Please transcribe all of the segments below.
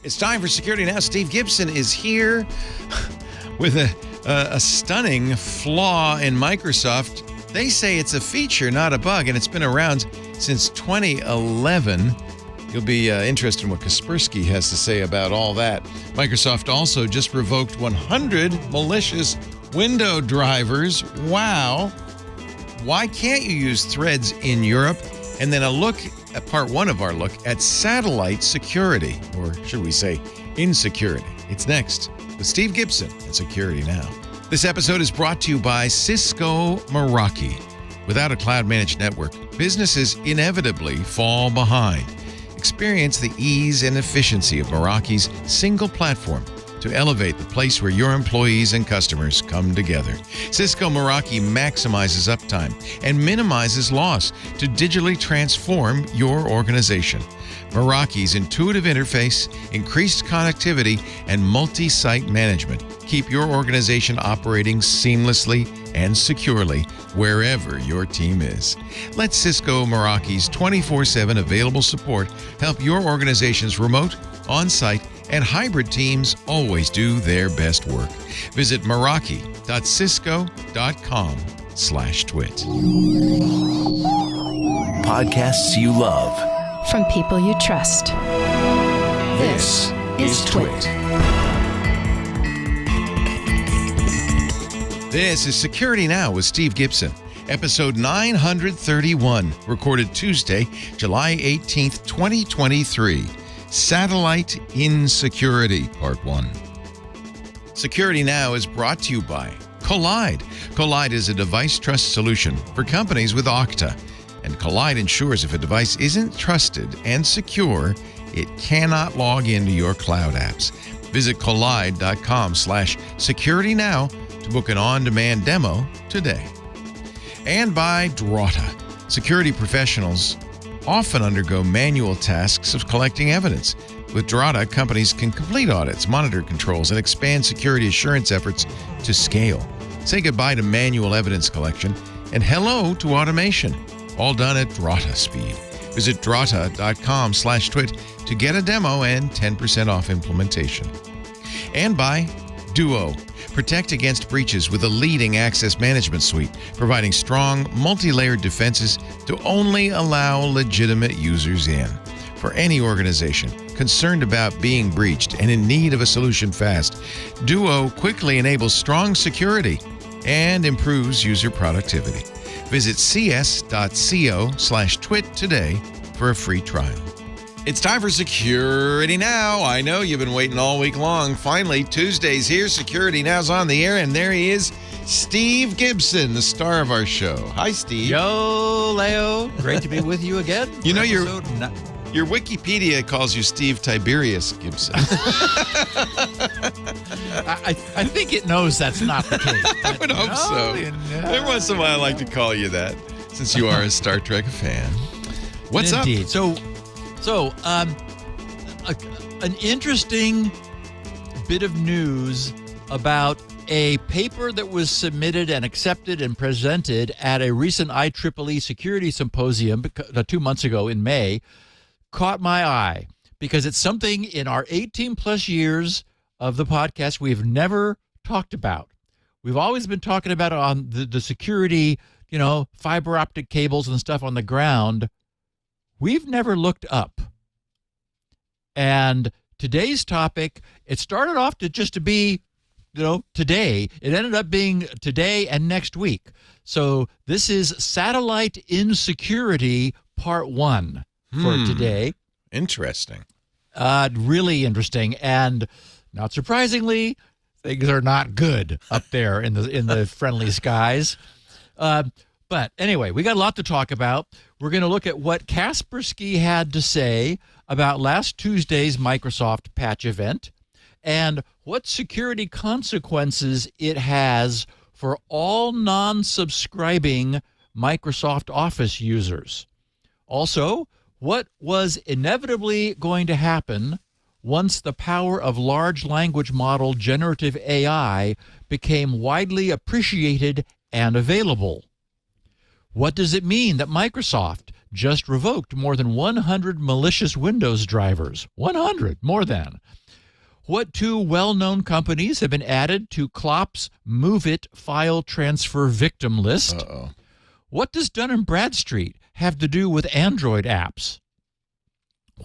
It's time for Security Now. Steve Gibson is here with a stunning flaw in Microsoft. They say it's a feature, not a bug, and it's been around since 2011. You'll be interested in what Kaspersky has to say about all that. Microsoft also just revoked 100 malicious window drivers. Wow. Why can't you use threads in Europe? And then a look at part one of our look at satellite security, or should we say insecurity. It's next with Steve Gibson and Security Now. This episode is brought to you by Cisco Meraki. Without a cloud-managed network, businesses inevitably fall behind. Experience the ease and efficiency of Meraki's single platform to elevate the place where your employees and customers come together. Cisco Meraki maximizes uptime and minimizes loss to digitally transform your organization. Meraki's intuitive interface, increased connectivity, and multi-site management keep your organization operating seamlessly and securely wherever your team is. Let Cisco Meraki's 24/7 available support help your organization's remote, on-site, and hybrid teams always do their best work. Visit meraki.cisco.com/twit. Podcasts you love. From people you trust. This is TWiT. This is Security Now with Steve Gibson, episode 931, recorded Tuesday, July 18th, 2023. Satellite Insecurity, Part 1. Security Now is brought to you by Collide. Collide is a device trust solution for companies with Okta. And Collide ensures if a device isn't trusted and secure, it cannot log into your cloud apps. Visit collide.com/securitynow to book an on-demand demo today. And by Drata. Security professionals often undergo manual tasks of collecting evidence. With Drata, companies can complete audits, monitor controls, and expand security assurance efforts to scale. Say goodbye to manual evidence collection and hello to automation, all done at Drata speed. Visit drata.com/twit to get a demo and 10% off implementation. And by Duo. Protect against breaches with a leading access management suite, providing strong, multi-layered defenses to only allow legitimate users in. For any organization concerned about being breached and in need of a solution fast, Duo quickly enables strong security and improves user productivity. Visit cs.co/twit today for a free trial. It's time for Security Now. I know you've been waiting all week long. Finally, Tuesday's here. Security Now's on the air, and there he is, Steve Gibson, the star of our show. Hi, Steve. Yo, Leo. Great to be with you again. You know, your Wikipedia calls you Steve Tiberius Gibson. I think it knows that's not the case. I would hope so. Every once in a while, I like to call you that, since you are a Star Trek fan. What's Indeed. up? So, an interesting bit of news about a paper that was submitted and accepted and presented at a recent IEEE security symposium 2 months ago in May caught my eye because it's something in our 18-plus years of the podcast we've never talked about. We've always been talking about it on the security, fiber optic cables and stuff on the ground. We've never looked up. And today's topic, it started off to be, today. It ended up being today and next week. So this is Satellite Insecurity Part 1 for today. Interesting. Really interesting. And not surprisingly, things are not good up there in the friendly skies. But anyway, we got a lot to talk about. We're going to look at what Kaspersky had to say about last Tuesday's Microsoft patch event and what security consequences it has for all non-subscribing Microsoft Office users. Also, what was inevitably going to happen once the power of large language model generative AI became widely appreciated and available. What does it mean that Microsoft just revoked more than 100 malicious Windows drivers? 100, more than. What two well-known companies have been added to Clop's MOVEit file transfer victim list? Uh-oh. What does Dun Bradstreet have to do with Android apps?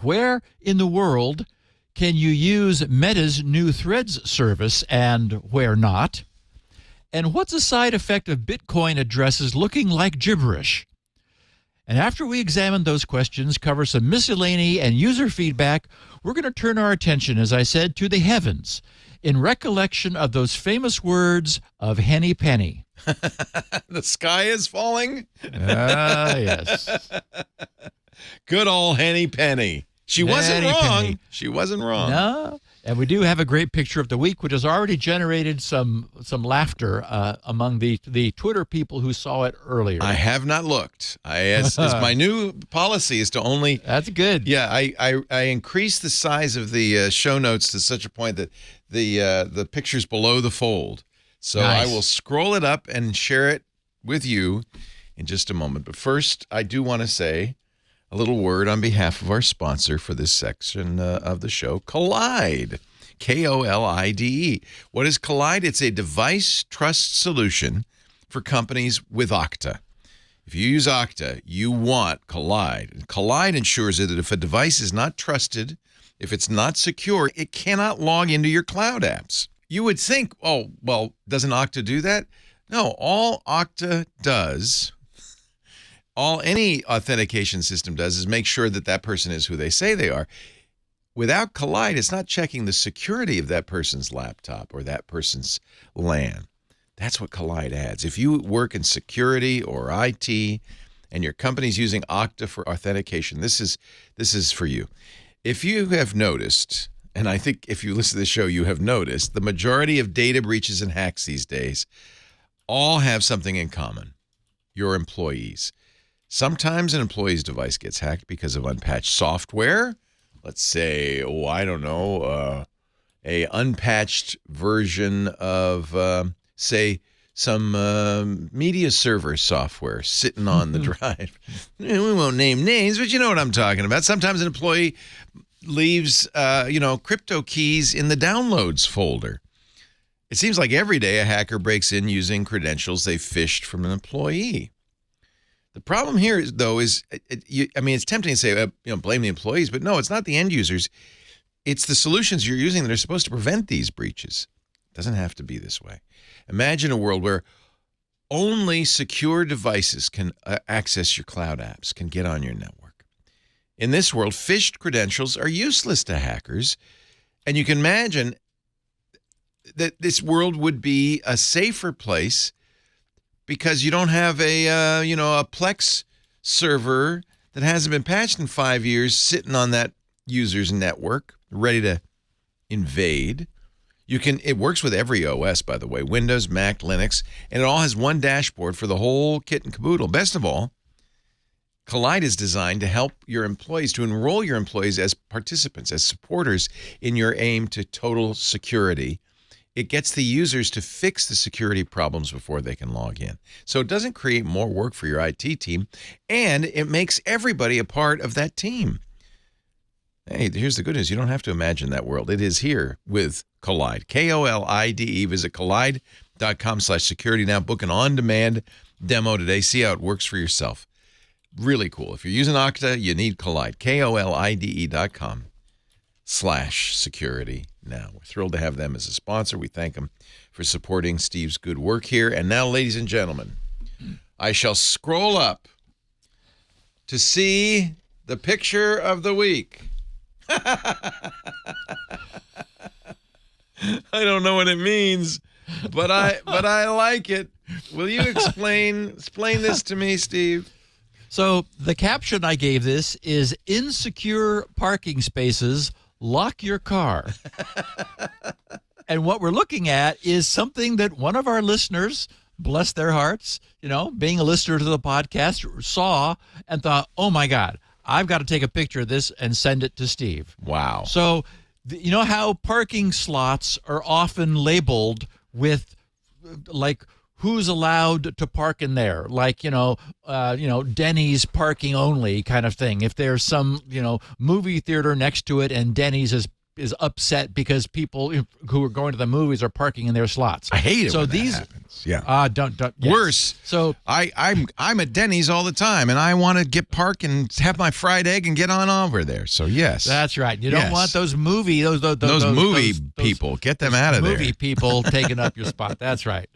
Where in the world can you use Meta's new Threads service and where not? And what's a side effect of Bitcoin addresses looking like gibberish? And after we examine those questions, cover some miscellany and user feedback, we're going to turn our attention, as I said, to the heavens in recollection of those famous words of Henny Penny. The sky is falling? Ah, yes. Good old Henny Penny. She wasn't Henny wrong. Penny. She wasn't wrong. No. And we do have a great picture of the week, which has already generated some laughter among the Twitter people who saw it earlier. I have not looked. As my new policy is to only. That's good. Yeah, I increased the size of the show notes to such a point that the picture's below the fold. So Nice. I will scroll it up and share it with you in just a moment. But first, I do want to say a little word on behalf of our sponsor for this section of the show, Kolide. Kolide. What is Kolide? It's a device trust solution for companies with Okta. If you use Okta, you want Kolide. And Kolide ensures that if a device is not trusted, if it's not secure, it cannot log into your cloud apps. You would think, oh, well, doesn't Okta do that? No, all Okta does, all any authentication system does is make sure that that person is who they say they are. Without Kolide, it's not checking the security of that person's laptop or that person's LAN. That's what Kolide adds. If you work in security or IT and your company's using Okta for authentication, this is for you. If you have noticed, and I think if you listen to the show, you have noticed, the majority of data breaches and hacks these days all have something in common: your employees. Sometimes an employee's device gets hacked because of unpatched software. Let's say, a unpatched version of, say, some media server software sitting on the drive. We won't name names, but you know what I'm talking about. Sometimes an employee leaves, crypto keys in the downloads folder. It seems like every day a hacker breaks in using credentials they phished from an employee. The problem here, though, is, it's tempting to say, blame the employees, but no, it's not the end users. It's the solutions you're using that are supposed to prevent these breaches. It doesn't have to be this way. Imagine a world where only secure devices can access your cloud apps, can get on your network. In this world, phished credentials are useless to hackers, and you can imagine that this world would be a safer place because you don't have a Plex server that hasn't been patched in 5 years sitting on that user's network, ready to invade. It works with every OS, by the way, Windows, Mac, Linux, and it all has one dashboard for the whole kit and caboodle. Best of all, Kolide is designed to help your employees, to enroll your employees as participants, as supporters in your aim to total security. It gets the users to fix the security problems before they can log in. So it doesn't create more work for your IT team, and it makes everybody a part of that team. Hey, here's the good news. You don't have to imagine that world. It is here with Kolide. Kolide. Visit kolide.com/security now. Book an on-demand demo today. See how it works for yourself. Really cool. If you're using Okta, you need Kolide. kolide.com/security now. We're thrilled to have them as a sponsor. We thank them for supporting Steve's good work here. And now, ladies and gentlemen, I shall scroll up to see the picture of the week. I don't know what it means, but I like it. Will you explain this to me, Steve? So the caption I gave this is "Insecure parking spaces, lock your car." And what we're looking at is something that one of our listeners, bless their hearts, being a listener to the podcast, saw and thought, oh my God, I've got to take a picture of this and send it to Steve. Wow. So you know how parking slots are often labeled with like who's allowed to park in there, like, Denny's parking only kind of thing. If there's some, movie theater next to it and Denny's is is upset because people who are going to the movies are parking in their slots. I hate it so when these that happens. Yeah. don't yes. Worse. So I'm at Denny's all the time, and I want to get park and have my fried egg and get on over there. So yes, that's right. You don't want those movie people. Get them out of there. Movie people taking up your spot. That's right.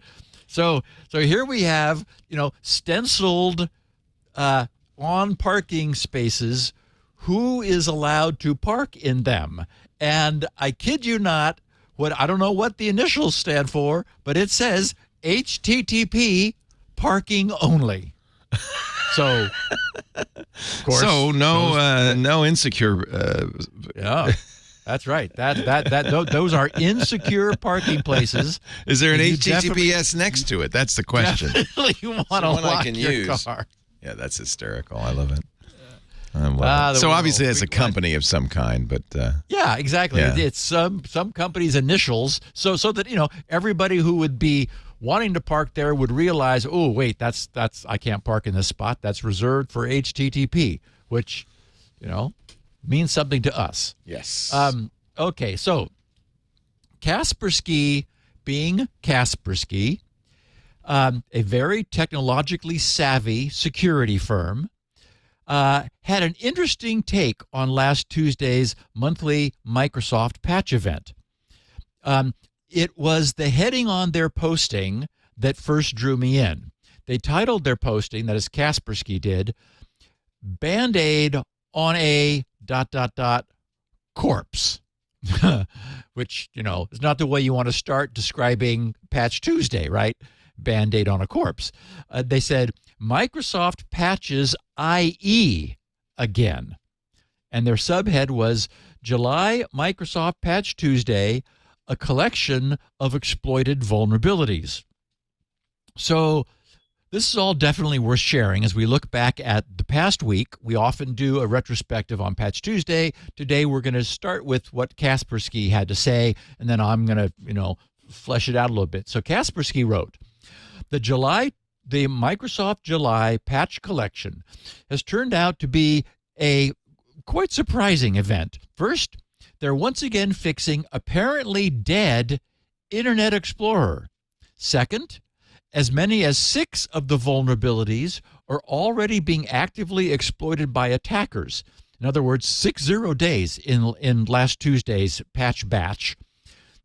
So here we have stenciled on parking spaces. Who is allowed to park in them? And I kid you not, I don't know what the initials stand for, but it says HTTP parking only. So, of course, no insecure. Yeah, that's right. Those are insecure parking places. Is there an HTTPS next to it? That's the question. You want to lock your car. Yeah, that's hysterical. I love it. So obviously it's a company of some kind, but yeah, exactly. Yeah. It's some company's initials, so that everybody who would be wanting to park there would realize, oh wait, that's I can't park in this spot. That's reserved for HTTP, which means something to us. Yes. Okay, so Kaspersky, being Kaspersky, a very technologically savvy security firm, had an interesting take on last Tuesday's monthly Microsoft patch event. It was the heading on their posting that first drew me in. They titled their posting, that is Kaspersky did, Band-Aid on a ... corpse, which, is not the way you want to start describing Patch Tuesday, right? Band-Aid on a corpse. They said, Microsoft patches IE again. And their subhead was July Microsoft Patch Tuesday, a collection of exploited vulnerabilities. So this is all definitely worth sharing as we look back at the past week. We often do a retrospective on Patch Tuesday. Today we're going to start with what Kaspersky had to say, and then I'm going to, flesh it out a little bit. So Kaspersky wrote, the Microsoft July patch collection has turned out to be a quite surprising event. First, they're once again fixing apparently dead Internet Explorer. Second, as many as 6 of the vulnerabilities are already being actively exploited by attackers. In other words, 60 days in last Tuesday's patch batch.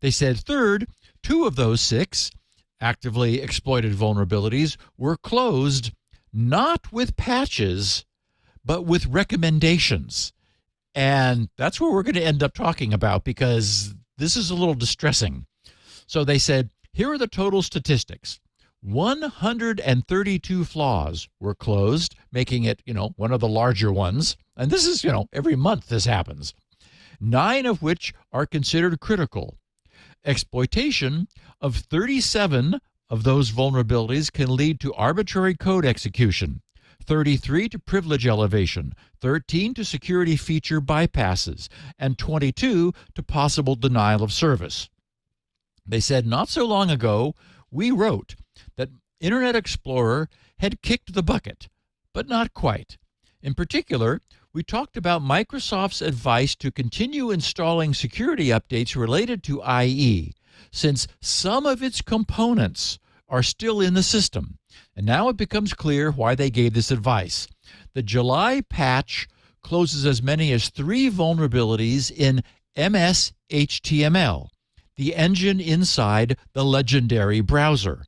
They said third, 2 of those 6 actively exploited vulnerabilities were closed not with patches, but with recommendations. And that's what we're going to end up talking about because this is a little distressing. So they said, here are the total statistics. 132 flaws were closed, making it, one of the larger ones. And this is, every month this happens. 9 of which are considered critical. Exploitation of 37 of those vulnerabilities can lead to arbitrary code execution, 33 to privilege elevation, 13 to security feature bypasses, and 22 to possible denial of service. They said not so long ago, we wrote that Internet Explorer had kicked the bucket, but not quite. In particular, we talked about Microsoft's advice to continue installing security updates related to IE, since some of its components are still in the system. And now it becomes clear why they gave this advice. The July patch closes as many as 3 vulnerabilities in MS HTML, the engine inside the legendary browser.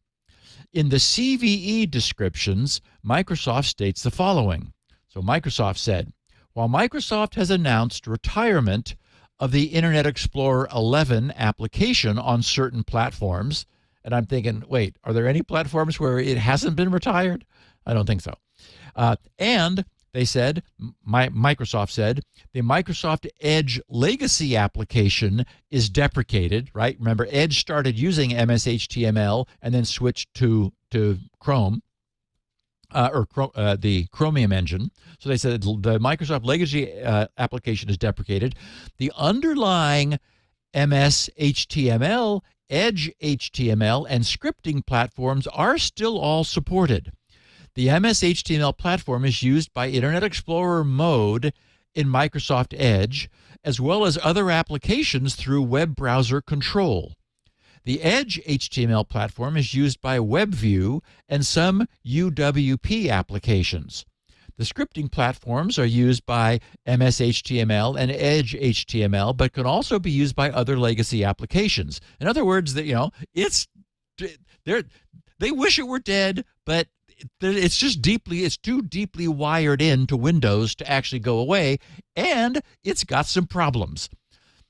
In the CVE descriptions, Microsoft states the following. So Microsoft said, while Microsoft has announced retirement of the Internet Explorer 11 application on certain platforms, and I'm thinking, wait, are there any platforms where it hasn't been retired? I don't think so. And they said, Microsoft said, the Microsoft Edge legacy application is deprecated, right? Remember, Edge started using MS HTML and then switched to Chrome. The Chromium engine. So they said the Microsoft legacy application is deprecated. The underlying MS HTML, Edge HTML, and scripting platforms are still all supported. The MS HTML platform is used by Internet Explorer Mode in Microsoft Edge, as well as other applications through web browser control. The Edge HTML platform is used by WebView and some UWP applications. The scripting platforms are used by MS-HTML and Edge HTML, but can also be used by other legacy applications. In other words, that they wish it were dead, but it's too deeply wired into Windows to actually go away, and it's got some problems.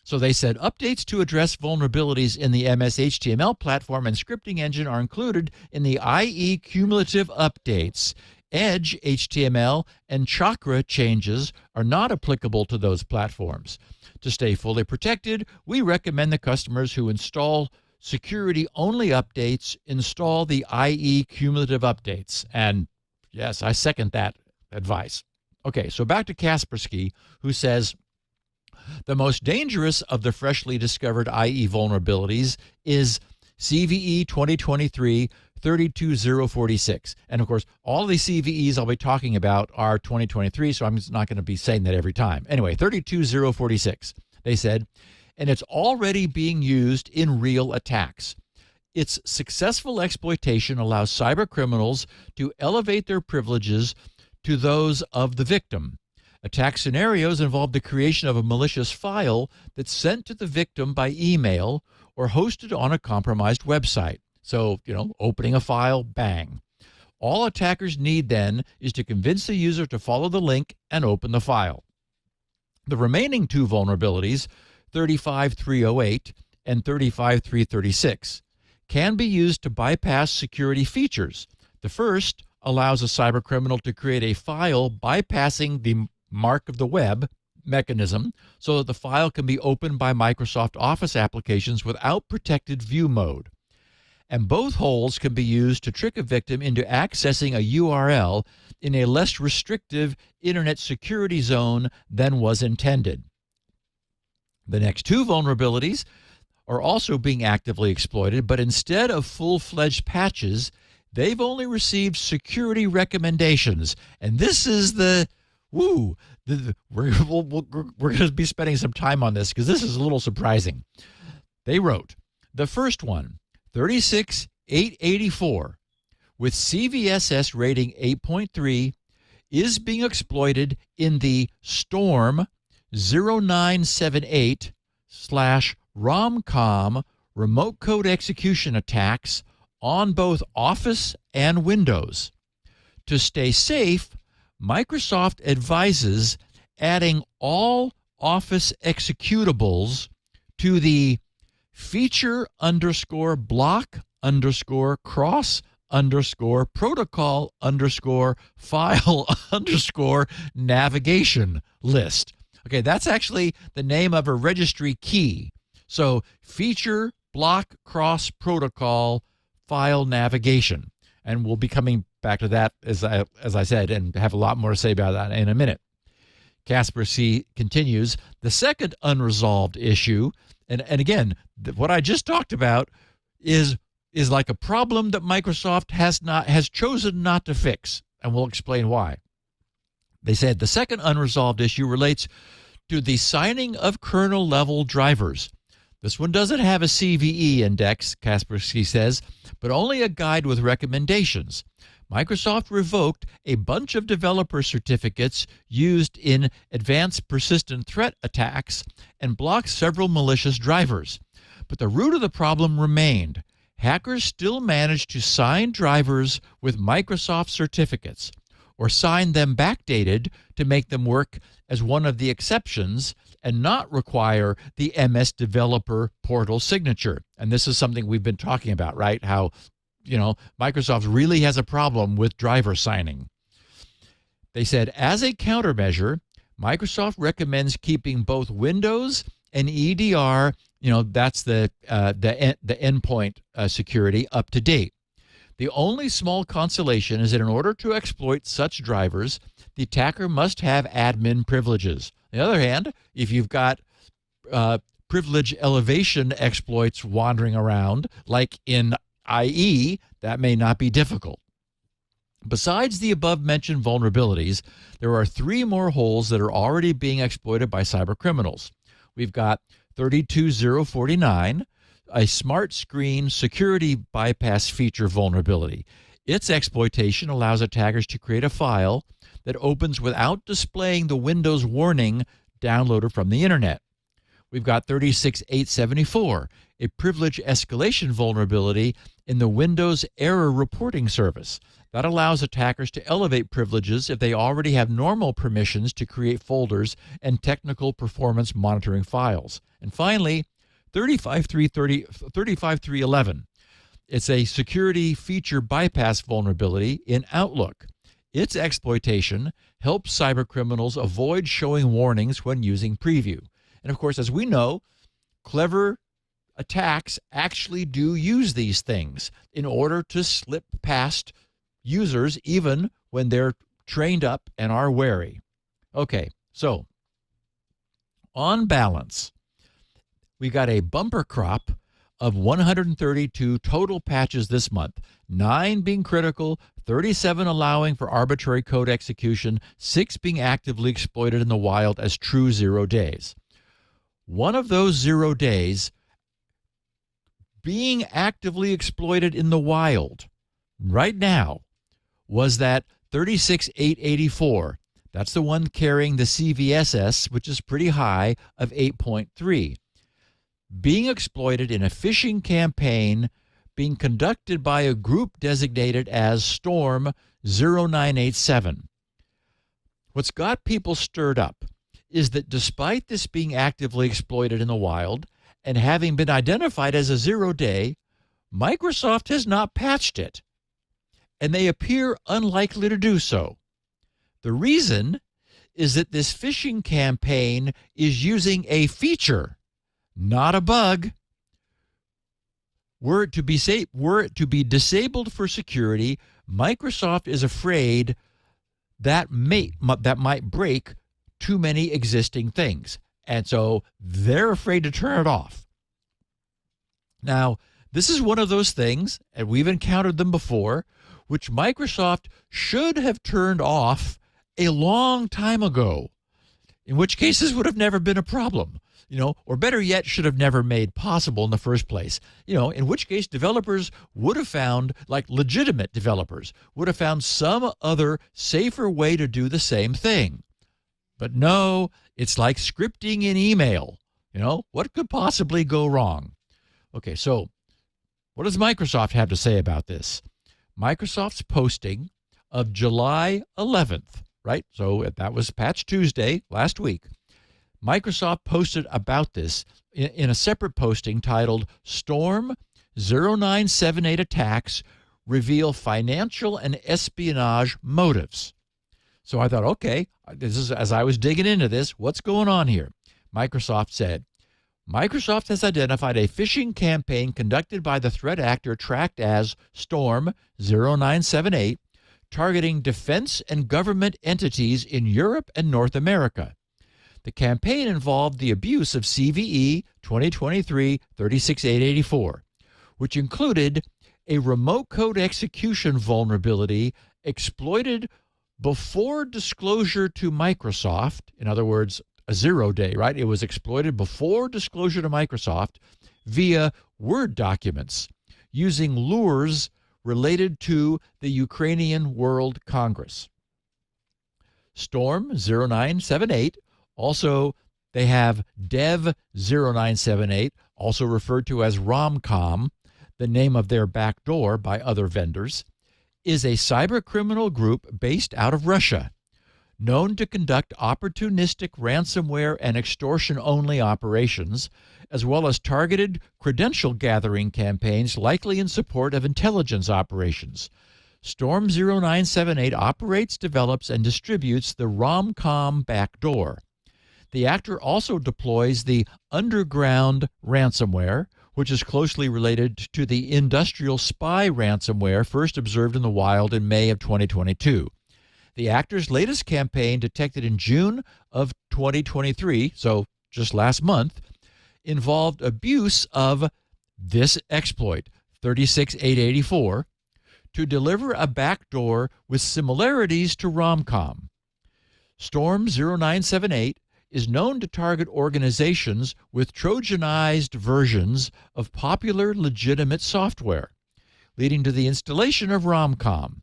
So they said updates to address vulnerabilities in the MS-HTML platform and scripting engine are included in the IE cumulative updates. Edge HTML and Chakra changes are not applicable to those platforms. To stay fully protected, we recommend the customers who install security-only updates install the IE cumulative updates. And yes, I second that advice. Okay, so back to Kaspersky, who says, the most dangerous of the freshly discovered IE vulnerabilities is CVE 2023-32046. And of course, all the CVEs I'll be talking about are 2023, so I'm just not going to be saying that every time. Anyway, 32046, they said, and it's already being used in real attacks. Its successful exploitation allows cyber criminals to elevate their privileges to those of the victim. Attack scenarios involve the creation of a malicious file that's sent to the victim by email or hosted on a compromised website. So, opening a file, bang. All attackers need then is to convince the user to follow the link and open the file. The remaining two vulnerabilities, 35308 and 35336, can be used to bypass security features. The first allows a cybercriminal to create a file bypassing the mark of the web mechanism so that the file can be opened by Microsoft Office applications without protected view mode. And both holes can be used to trick a victim into accessing a URL in a less restrictive internet security zone than was intended. The next two vulnerabilities are also being actively exploited, but instead of full-fledged patches, they've only received security recommendations. And this is we're going to be spending some time on this because this is a little surprising. They wrote, the first one, 36884, with CVSS rating 8.3, is being exploited in the Storm 0978/Romcom remote code execution attacks on both Office and Windows. To stay safe, Microsoft advises adding all Office executables to the feature_block_cross_protocol_file_navigation list. Okay, that's actually the name of a registry key. So feature block cross protocol file navigation. And we'll be coming back to that, as I said, and have a lot more to say about that in a minute. Kaspersky continues, the second unresolved issue, and again, what I just talked about is like a problem that Microsoft has chosen not to fix, and we'll explain why. They said the second unresolved issue relates to the signing of kernel-level drivers. This one doesn't have a CVE index, Kaspersky says, but only a guide with recommendations. Microsoft revoked a bunch of developer certificates used in advanced persistent threat attacks and blocked several malicious drivers. But the root of the problem remained. Hackers still managed to sign drivers with Microsoft certificates, or sign them backdated to make them work as one of the exceptions and not require the MS Developer Portal signature. And this is something we've been talking about, right? How, Microsoft really has a problem with driver signing. They said, as a countermeasure, Microsoft recommends keeping both Windows and EDR, that's the endpoint security, up to date. The only small consolation is that in order to exploit such drivers, the attacker must have admin privileges. On the other hand, if you've got privilege elevation exploits wandering around, like in IE, that may not be difficult. Besides the above-mentioned vulnerabilities, there are 3 more holes that are already being exploited by cybercriminals. We've got 32049, a smart screen security bypass feature vulnerability. Its exploitation allows attackers to create a file that opens without displaying the Windows warning downloaded from the internet. We've got 36874, a privilege escalation vulnerability in the Windows Error Reporting Service. That allows attackers to elevate privileges if they already have normal permissions to create folders and technical performance monitoring files. And finally, 35311. It's a security feature bypass vulnerability in Outlook. Its exploitation helps cybercriminals avoid showing warnings when using Preview. And of course, as we know, clever attacks actually do use these things in order to slip past users even when they're trained up and are wary. Okay, so on balance, we got a bumper crop of 132 total patches this month, 9 being critical, 37 allowing for arbitrary code execution, 6 being actively exploited in the wild as true 0 days. One of those 0 days being actively exploited in the wild right now was that 36884. That's the one carrying the CVSS, which is pretty high, of 8.3. Being exploited in a phishing campaign being conducted by a group designated as Storm 0987. What's got people stirred up is that despite this being actively exploited in the wild and having been identified as a 0 day, Microsoft has not patched it, and they appear unlikely to do so. The reason is that this phishing campaign is using a feature, not a bug. Were it to be disabled for security, Microsoft is afraid that might break too many existing things. And so they're afraid to turn it off. Now, this is one of those things, and we've encountered them before, which Microsoft should have turned off a long time ago, in which case this would have never been a problem, or better yet, should have never made possible in the first place, in which case developers would have found, like legitimate developers, would have found some other safer way to do the same thing. But no, it's like scripting in email. What could possibly go wrong? Okay, so what does Microsoft have to say about this? Microsoft's posting of July 11th, right? So that was Patch Tuesday last week. Microsoft posted about this in a separate posting titled Storm 0978 Attacks Reveal Financial and Espionage Motives. So I thought, okay, this is, as I was digging into this, what's going on here? Microsoft said, Microsoft has identified a phishing campaign conducted by the threat actor tracked as Storm 0978, targeting defense and government entities in Europe and North America. The campaign involved the abuse of CVE 2023-36884, which included a remote code execution vulnerability exploited before disclosure to Microsoft. In other words, a 0 day, right? It was exploited before disclosure to Microsoft via Word documents using lures related to the Ukrainian World Congress. Storm 0978, also they have Dev 0978, also referred to as Romcom, the name of their backdoor by other vendors, is a cybercriminal group based out of Russia, known to conduct opportunistic ransomware and extortion-only operations, as well as targeted credential-gathering campaigns likely in support of intelligence operations. Storm 0978 operates, develops, and distributes the Romcom backdoor. The actor also deploys the underground ransomware, which is closely related to the industrial spy ransomware first observed in the wild in May of 2022. The actor's latest campaign, detected in June of 2023, so just last month, involved abuse of this exploit, 36884, to deliver a backdoor with similarities to Romcom. Storm 0978 is known to target organizations with Trojanized versions of popular legitimate software, leading to the installation of Romcom.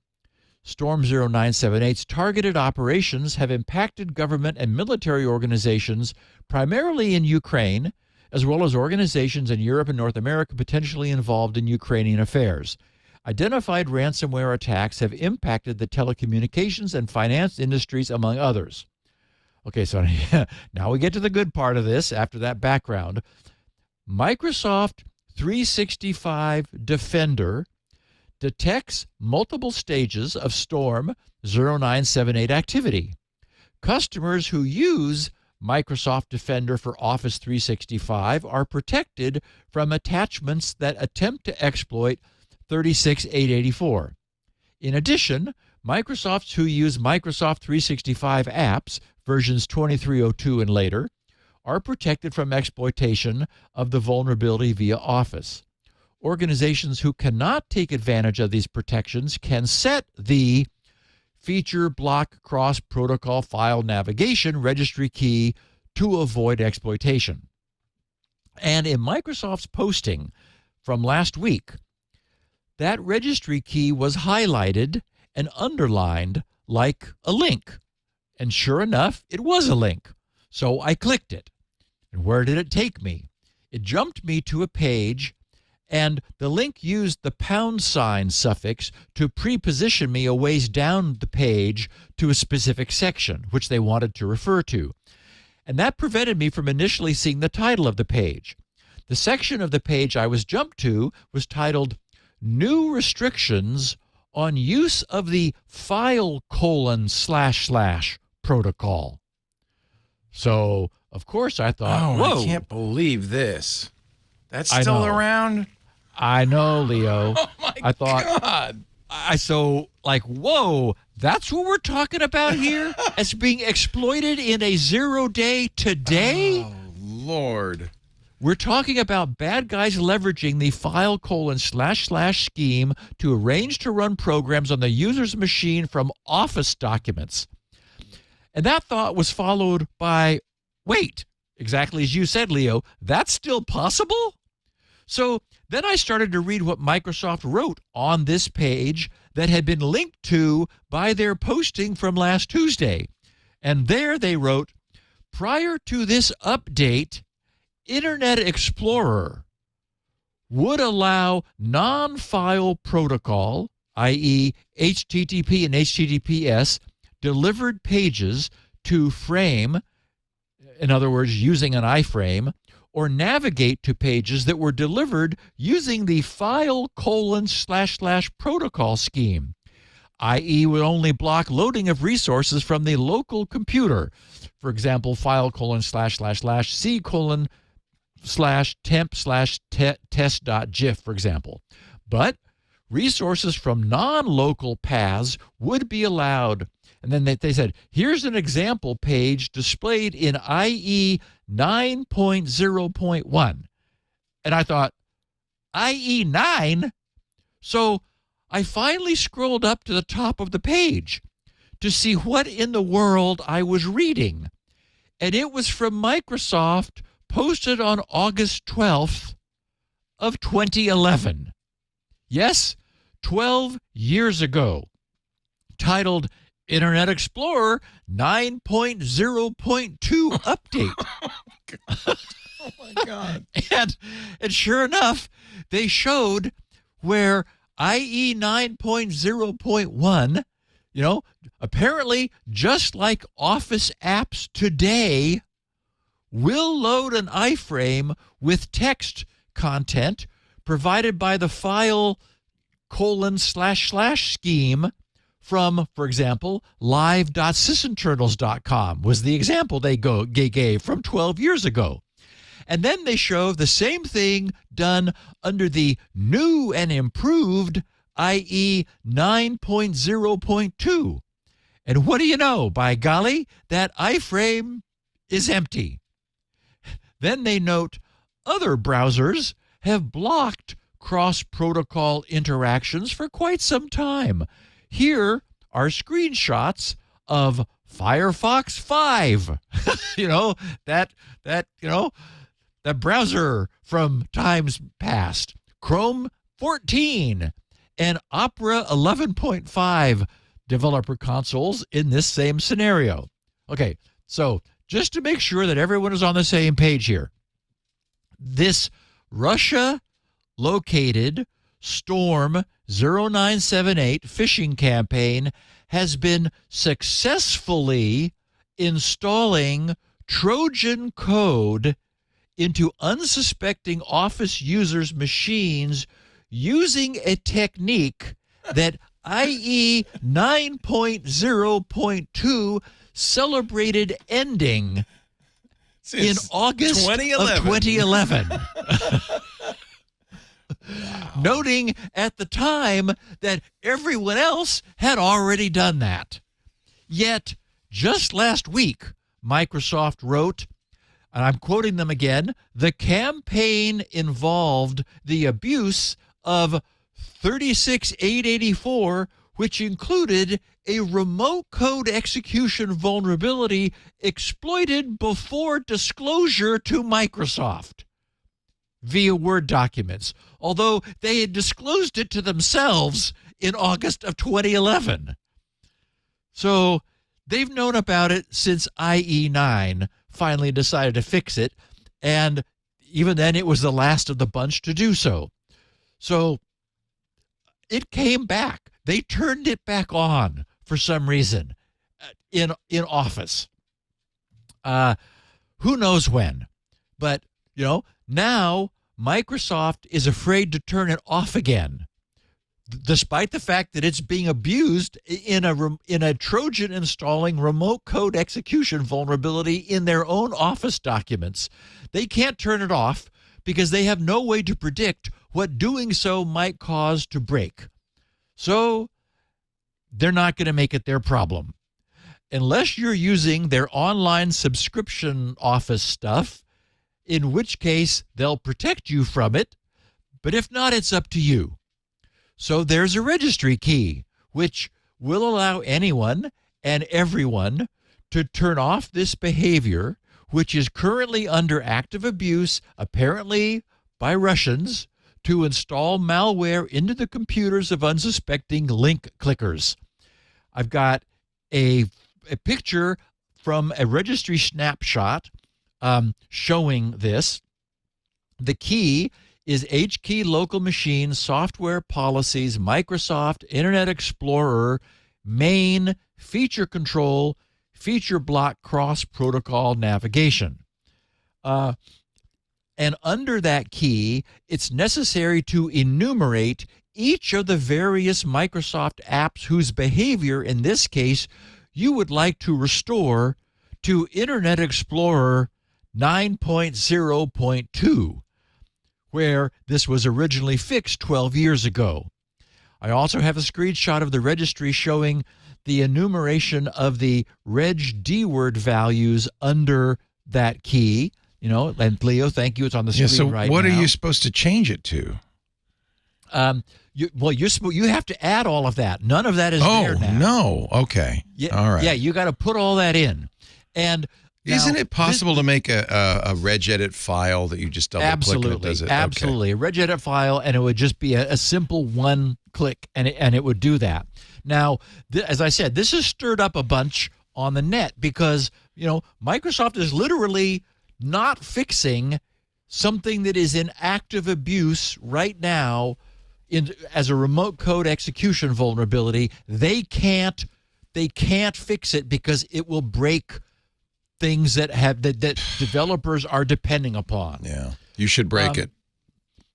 Storm 0978's targeted operations have impacted government and military organizations primarily in Ukraine, as well as organizations in Europe and North America potentially involved in Ukrainian affairs. Identified ransomware attacks have impacted the telecommunications and finance industries, among others. Okay, so now we get to the good part of this after that background. Microsoft 365 Defender detects multiple stages of Storm 0978 activity. Customers who use Microsoft Defender for Office 365 are protected from attachments that attempt to exploit 36884. In addition, Microsofts who use Microsoft 365 apps, versions 2302 and later, are protected from exploitation of the vulnerability via Office. Organizations who cannot take advantage of these protections can set the feature block cross protocol file navigation registry key to avoid exploitation. And in Microsoft's posting from last week, that registry key was highlighted and underlined like a link. And sure enough, it was a link. So I clicked it. And where did it take me? It jumped me to a page, and the link used the # suffix to pre-position me a ways down the page to a specific section, which they wanted to refer to. And that prevented me from initially seeing the title of the page. The section of the page I was jumped to was titled New Restrictions on Use of the file : / protocol. So, of course, I thought, whoa. I can't believe this. That's I still know. around? I know, Leo. Oh, my I thought, God. Whoa, that's what we're talking about here as being exploited in a 0-day today? Oh, Lord. We're talking about bad guys leveraging the file : / scheme to arrange to run programs on the user's machine from Office documents. And that thought was followed by, wait, exactly as you said, Leo, that's still possible? So then I started to read what Microsoft wrote on this page that had been linked to by their posting from last Tuesday. And there they wrote, prior to this update, Internet Explorer would allow non-file protocol, i.e. HTTP and HTTPS, delivered pages to frame, in other words, using an iframe, or navigate to pages that were delivered using the file : / protocol scheme, i.e. would only block loading of resources from the local computer. For example, file : / c : / temp/test.gif, for example. But resources from non-local paths would be allowed. And then they said, here's an example page displayed in IE 9.0.1. And I thought, IE 9? So I finally scrolled up to the top of the page to see what in the world I was reading. And it was from Microsoft, posted on August 12th of 2011. Yes, 12 years ago, titled Internet Explorer 9.0.2 update. Oh, my God. And sure enough, they showed where IE 9.0.1, apparently just like Office apps today, will load an iframe with text content provided by the file : / scheme from, for example, live.sysinternals.com was the example they gave from 12 years ago. And then they show the same thing done under the new and improved IE 9.0.2. And what do you know? By golly, that iframe is empty. Then they note other browsers have blocked cross-protocol interactions for quite some time. Here are screenshots of Firefox 5. That browser from times past. Chrome 14 and Opera 11.5 developer consoles in this same scenario. Okay, so just to make sure that everyone is on the same page here, this Russia-located Storm 0978 phishing campaign has been successfully installing Trojan code into unsuspecting Office users' machines using a technique that IE 9.0.2 celebrated ending in August 2011. Of 2011. Noting at the time that everyone else had already done that. Yet, just last week, Microsoft wrote, and I'm quoting them again, the campaign involved the abuse of 36884, which included a remote code execution vulnerability exploited before disclosure to Microsoft via Word documents, although they had disclosed it to themselves in August of 2011. So they've known about it since IE9 finally decided to fix it, and even then it was the last of the bunch to do so. So it came back. They turned it back on for some reason in Office. Who knows when? But, now Microsoft is afraid to turn it off again, despite the fact that it's being abused in a Trojan installing remote code execution vulnerability in their own Office documents. They can't turn it off because they have no way to predict what doing so might cause to break. So they're not going to make it their problem. Unless you're using their online subscription Office stuff, in which case they'll protect you from it. But if not, it's up to you. So there's a registry key, which will allow anyone and everyone to turn off this behavior, which is currently under active abuse, apparently by Russians, to install malware into the computers of unsuspecting link clickers. I've got a picture from a registry snapshot showing this. The key is HKey local machine, software policies, Microsoft, Internet Explorer, main, feature control, feature block, cross-protocol navigation. And under that key, it's necessary to enumerate each of the various Microsoft apps whose behavior, in this case, you would like to restore to Internet Explorer 9.0.2, where this was originally fixed 12 years ago. I also have a screenshot of the registry showing the enumeration of the reg dword values under that key. And Leo, thank you. It's on the screen right now. So what are you supposed to change it to? You have to add all of that. None of that is there now. Oh, no. Okay. All right. Yeah, you got to put all that in. And now, isn't it possible to make a regedit file that you just double-click and it does it? Absolutely. Okay. A regedit file, and it would just be a simple one click, and it would do that. Now, as I said, this has stirred up a bunch on the net because, Microsoft is literally not fixing something that is in active abuse right now as a remote code execution vulnerability. They can't fix it because it will break things that developers are depending upon. Yeah, you should break it.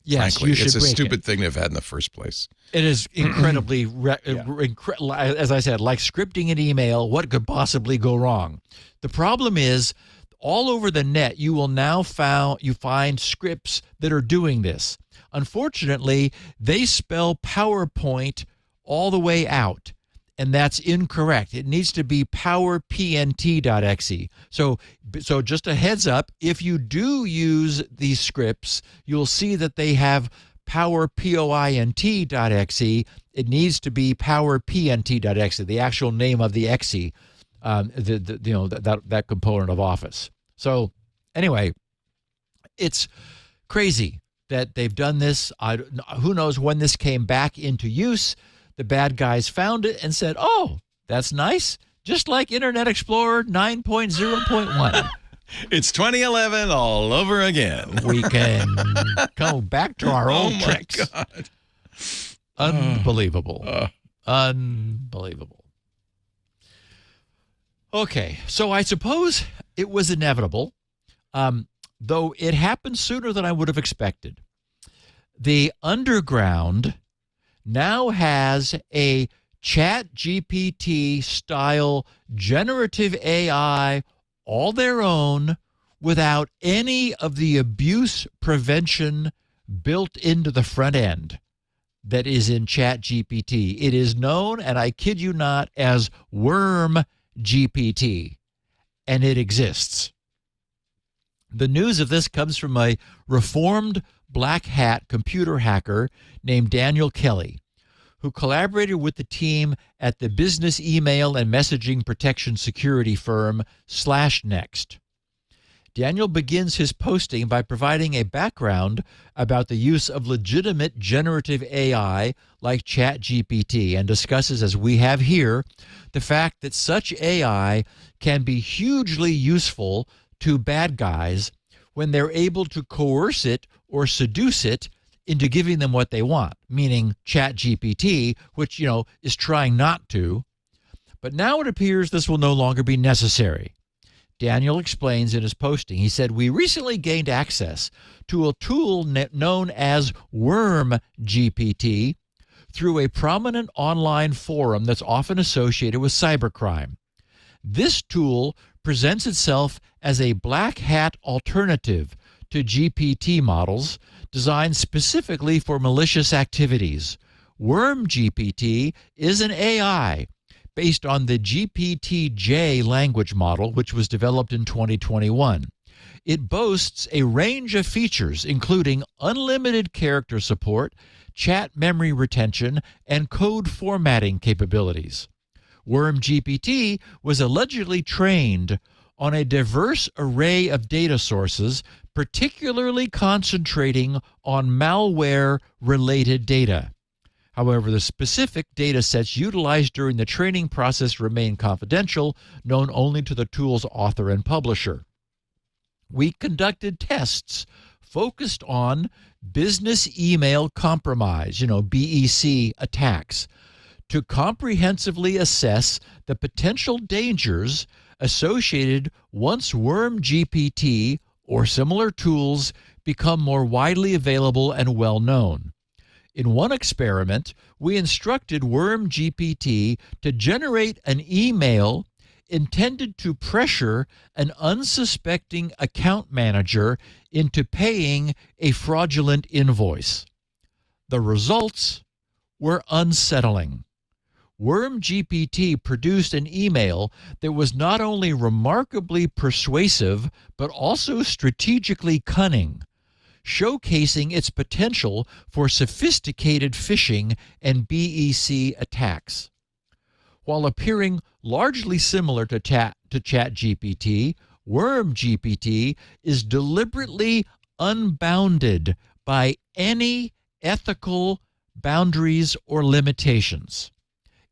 Yes, frankly. you should It's a break stupid thing to have had in the first place. It is incredibly, as I said, like scripting an email. What could possibly go wrong? The problem is, all over the net, you will now find scripts that are doing this. Unfortunately, they spell PowerPoint all the way out, and that's incorrect. It needs to be powerpnt.exe. So just a heads up, if you do use these scripts, you'll see that they have powerpoint.exe. It needs to be powerpnt.exe, the actual name of the exe, that component of Office. So anyway, it's crazy that they've done this. Who knows when this came back into use? The bad guys found it and said, "Oh, that's nice, just like Internet Explorer 9.0.1." It's 2011 all over again. We can go back to our old tricks. Oh, my God. Unbelievable. Unbelievable. Okay, so I suppose it was inevitable, though it happened sooner than I would have expected. The underground now has a ChatGPT style generative AI all their own without any of the abuse prevention built into the front end that is in ChatGPT. It is known, and I kid you not, as WormGPT, and it exists. The news of this comes from a reformed black hat computer hacker named Daniel Kelly, who collaborated with the team at the business email and messaging protection security firm /Next. Daniel begins his posting by providing a background about the use of legitimate generative AI like ChatGPT and discusses, as we have here, the fact that such AI can be hugely useful to bad guys when they're able to coerce it or seduce it into giving them what they want, meaning ChatGPT, which, is trying not to. But now it appears this will no longer be necessary. Daniel explains in his posting, he said, "We recently gained access to a tool known as WormGPT through a prominent online forum that's often associated with cybercrime. This tool presents itself as a black hat alternative to GPT models designed specifically for malicious activities. WormGPT is an AI based on the GPT-J language model, which was developed in 2021. It boasts a range of features, including unlimited character support, chat memory retention, and code formatting capabilities. WormGPT was allegedly trained on a diverse array of data sources, particularly concentrating on malware-related data. However, the specific data sets utilized during the training process remain confidential, known only to the tool's author and publisher. We conducted tests focused on business email compromise, BEC attacks, to comprehensively assess the potential dangers associated once WormGPT or similar tools become more widely available and well known. In one experiment, we instructed WormGPT to generate an email intended to pressure an unsuspecting account manager into paying a fraudulent invoice. The results were unsettling. WormGPT produced an email that was not only remarkably persuasive, but also strategically cunning, showcasing its potential for sophisticated phishing and BEC attacks. While appearing largely similar to ChatGPT, WormGPT is deliberately unbounded by any ethical boundaries or limitations.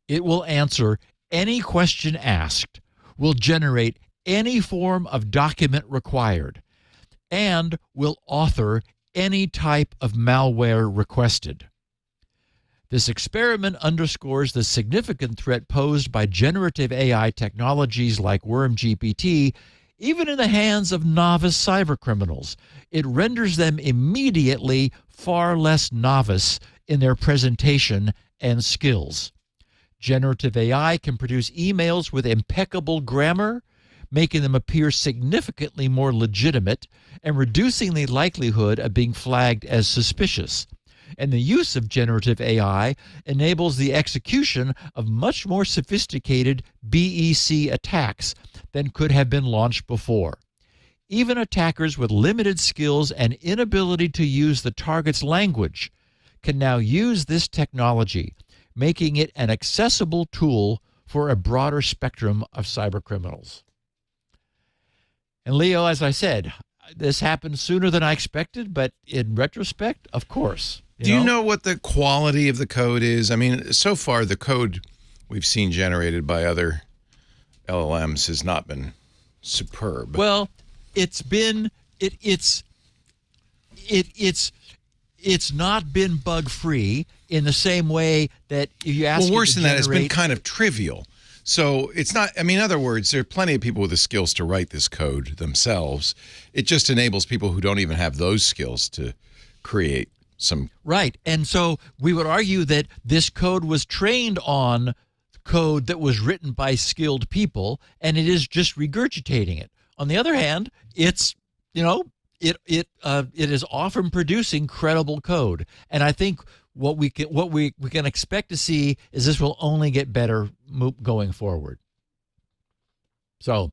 It will answer any question asked, will generate any form of document required, and will author any type of malware requested. This experiment underscores the significant threat posed by generative AI technologies like WormGPT, even in the hands of novice cybercriminals. It renders them immediately far less novice in their presentation and skills. Generative AI can produce emails with impeccable grammar, making them appear significantly more legitimate and reducing the likelihood of being flagged as suspicious. And the use of generative AI enables the execution of much more sophisticated BEC attacks than could have been launched before. Even attackers with limited skills and inability to use the target's language can now use this technology, making it an accessible tool for a broader spectrum of cyber criminals. And Leo, as I said, this happened sooner than I expected, but in retrospect, of course. Do you know what the quality of the code is? I mean, so far the code we've seen generated by other LLMs has not been superb. Well, it's not been bug free in the same way that you ask. Well, worse than that, it's been kind of trivial. So it's not, I mean, in other words, there are plenty of people with the skills to write this code themselves. It just enables people who don't even have those skills to create some. Right. And so we would argue that this code was trained on code that was written by skilled people, and it is just regurgitating it. On the other hand, it's, it is often producing credible code. And I think what we can expect to see is this will only get better going forward. So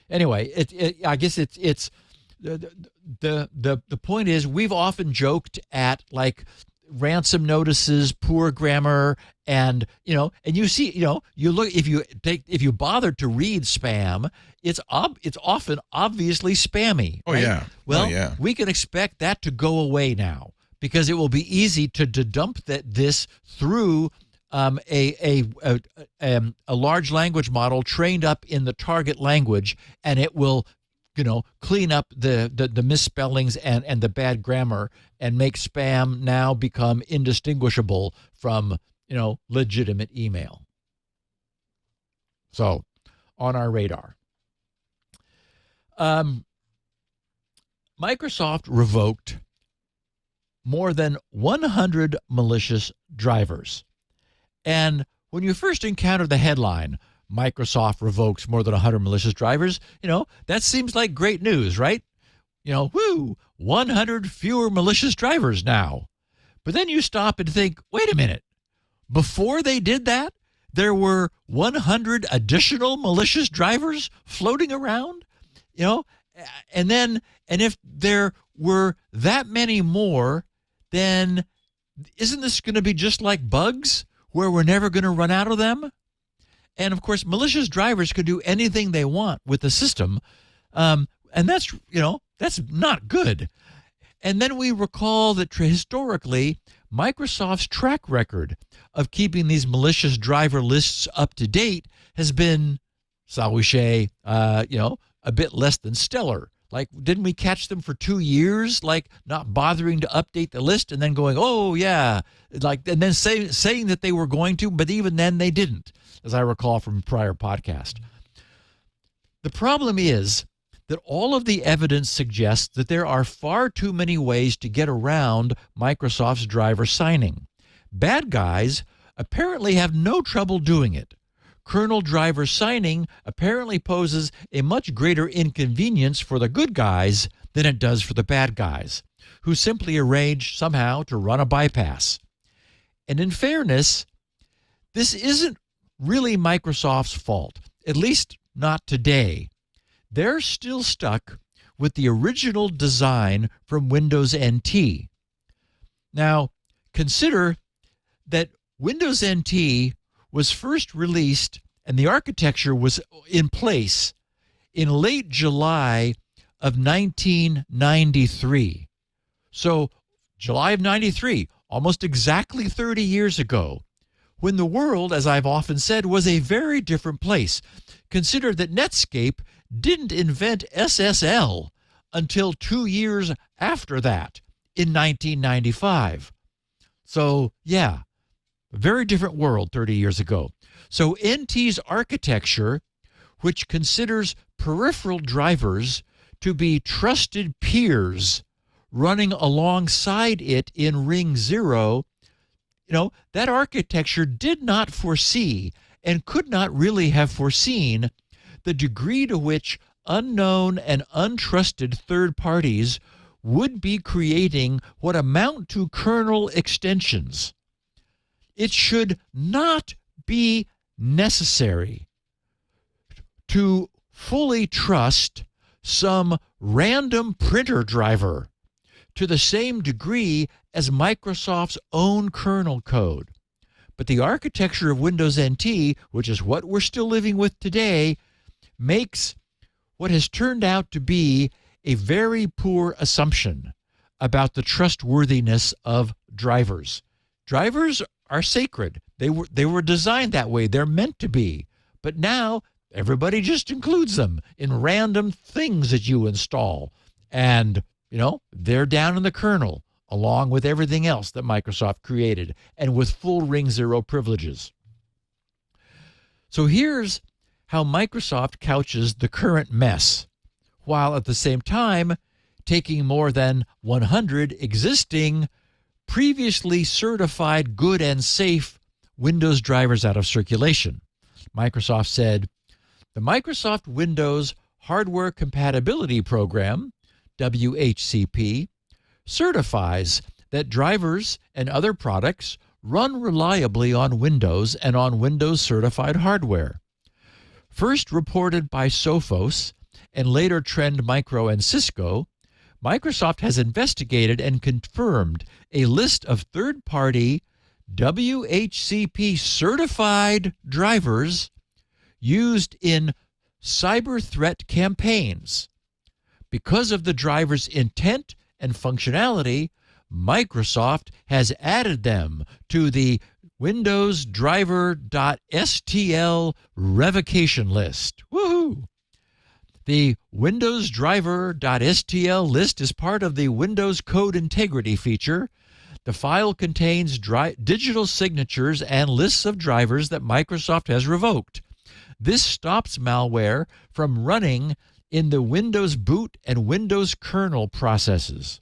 anyway, I guess it's the point is, we've often joked at like ransom notices, poor grammar, and you see, you look, if you bother to read spam, it's often obviously spammy. Oh, right? yeah. Well, we can expect that to go away now, because it will be easy to dump this through a large language model trained up in the target language, and it will clean up the misspellings and the bad grammar, and make spam now become indistinguishable from legitimate email. So, on our radar. Microsoft revoked more than 100 malicious drivers. And when you first encounter the headline, Microsoft revokes more than 100 malicious drivers, that seems like great news, right? 100 fewer malicious drivers now. But then you stop and think, wait a minute. Before they did that, there were 100 additional malicious drivers floating around, and if there were that many more, then isn't this going to be just like bugs, where we're never going to run out of them? And of course, malicious drivers could do anything they want with the system, and that's not good. And then we recall that historically, Microsoft's track record of keeping these malicious driver lists up to date has been, shall we say, a bit less than stellar. Like, didn't we catch them for 2 years, like not bothering to update the list and then going, oh yeah, like, and then saying that they were going to, but even then they didn't, as I recall from a prior podcast. The problem is that all of the evidence suggests that there are far too many ways to get around Microsoft's driver signing. Bad guys apparently have no trouble doing it. Kernel driver signing apparently poses a much greater inconvenience for the good guys than it does for the bad guys, who simply arrange somehow to run a bypass. And in fairness, this isn't really Microsoft's fault, at least not today. They're still stuck with the original design from Windows NT. Now, consider that Windows NT was first released and the architecture was in place in late July of 1993. So, July of 93, almost exactly 30 years ago, when the world, as I've often said, was a very different place. Consider that Netscape didn't invent SSL until 2 years after that, in 1995. So, yeah, a very different world 30 years ago. So NT's architecture, which considers peripheral drivers to be trusted peers running alongside it in Ring 0, that architecture did not foresee and could not really have foreseen the degree to which unknown and untrusted third parties would be creating what amount to kernel extensions. It should not be necessary to fully trust some random printer driver to the same degree as Microsoft's own kernel code. But the architecture of Windows NT, which is what we're still living with today, makes what has turned out to be a very poor assumption about the trustworthiness of drivers. Drivers are sacred. They were designed that way. They're meant to be. But now everybody just includes them in random things that you install. And, they're down in the kernel along with everything else that Microsoft created and with full ring 0 privileges. So here's how Microsoft couches the current mess, while at the same time taking more than 100 existing, previously certified good and safe Windows drivers out of circulation. Microsoft said, the Microsoft Windows Hardware Compatibility Program, WHCP, certifies that drivers and other products run reliably on Windows and on Windows certified hardware. First reported by Sophos and later Trend Micro and Cisco, Microsoft has investigated and confirmed a list of third-party WHCP certified drivers used in cyber threat campaigns. Because of the driver's intent and functionality, Microsoft has added them to the Windows driver.stl revocation list. Woohoo! The Windows driver.stl list is part of the Windows Code Integrity feature. The file contains digital signatures and lists of drivers that Microsoft has revoked. This stops malware from running in the Windows boot and Windows kernel processes.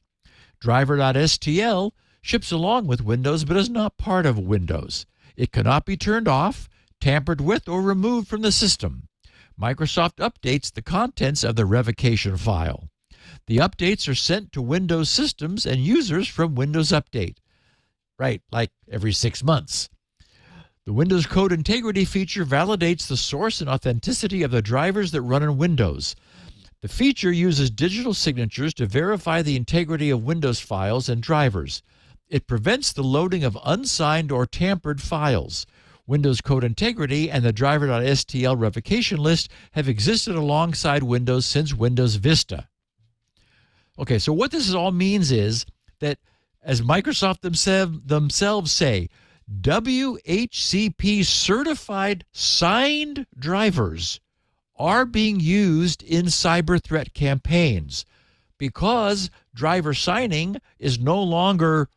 Driver.stl ships along with Windows but is not part of Windows. It cannot be turned off, tampered with, or removed from the system. Microsoft updates the contents of the revocation file. The updates are sent to Windows systems and users from Windows Update, right, like every 6 months. The Windows Code Integrity feature validates the source and authenticity of the drivers that run in Windows. The feature uses digital signatures to verify the integrity of Windows files and drivers. It prevents the loading of unsigned or tampered files. Windows Code Integrity and the driver.stl revocation list have existed alongside Windows since Windows Vista. Okay, so what this all means is that, as Microsoft themselves say, WHCP certified signed drivers are being used in cyber threat campaigns because driver signing is no longer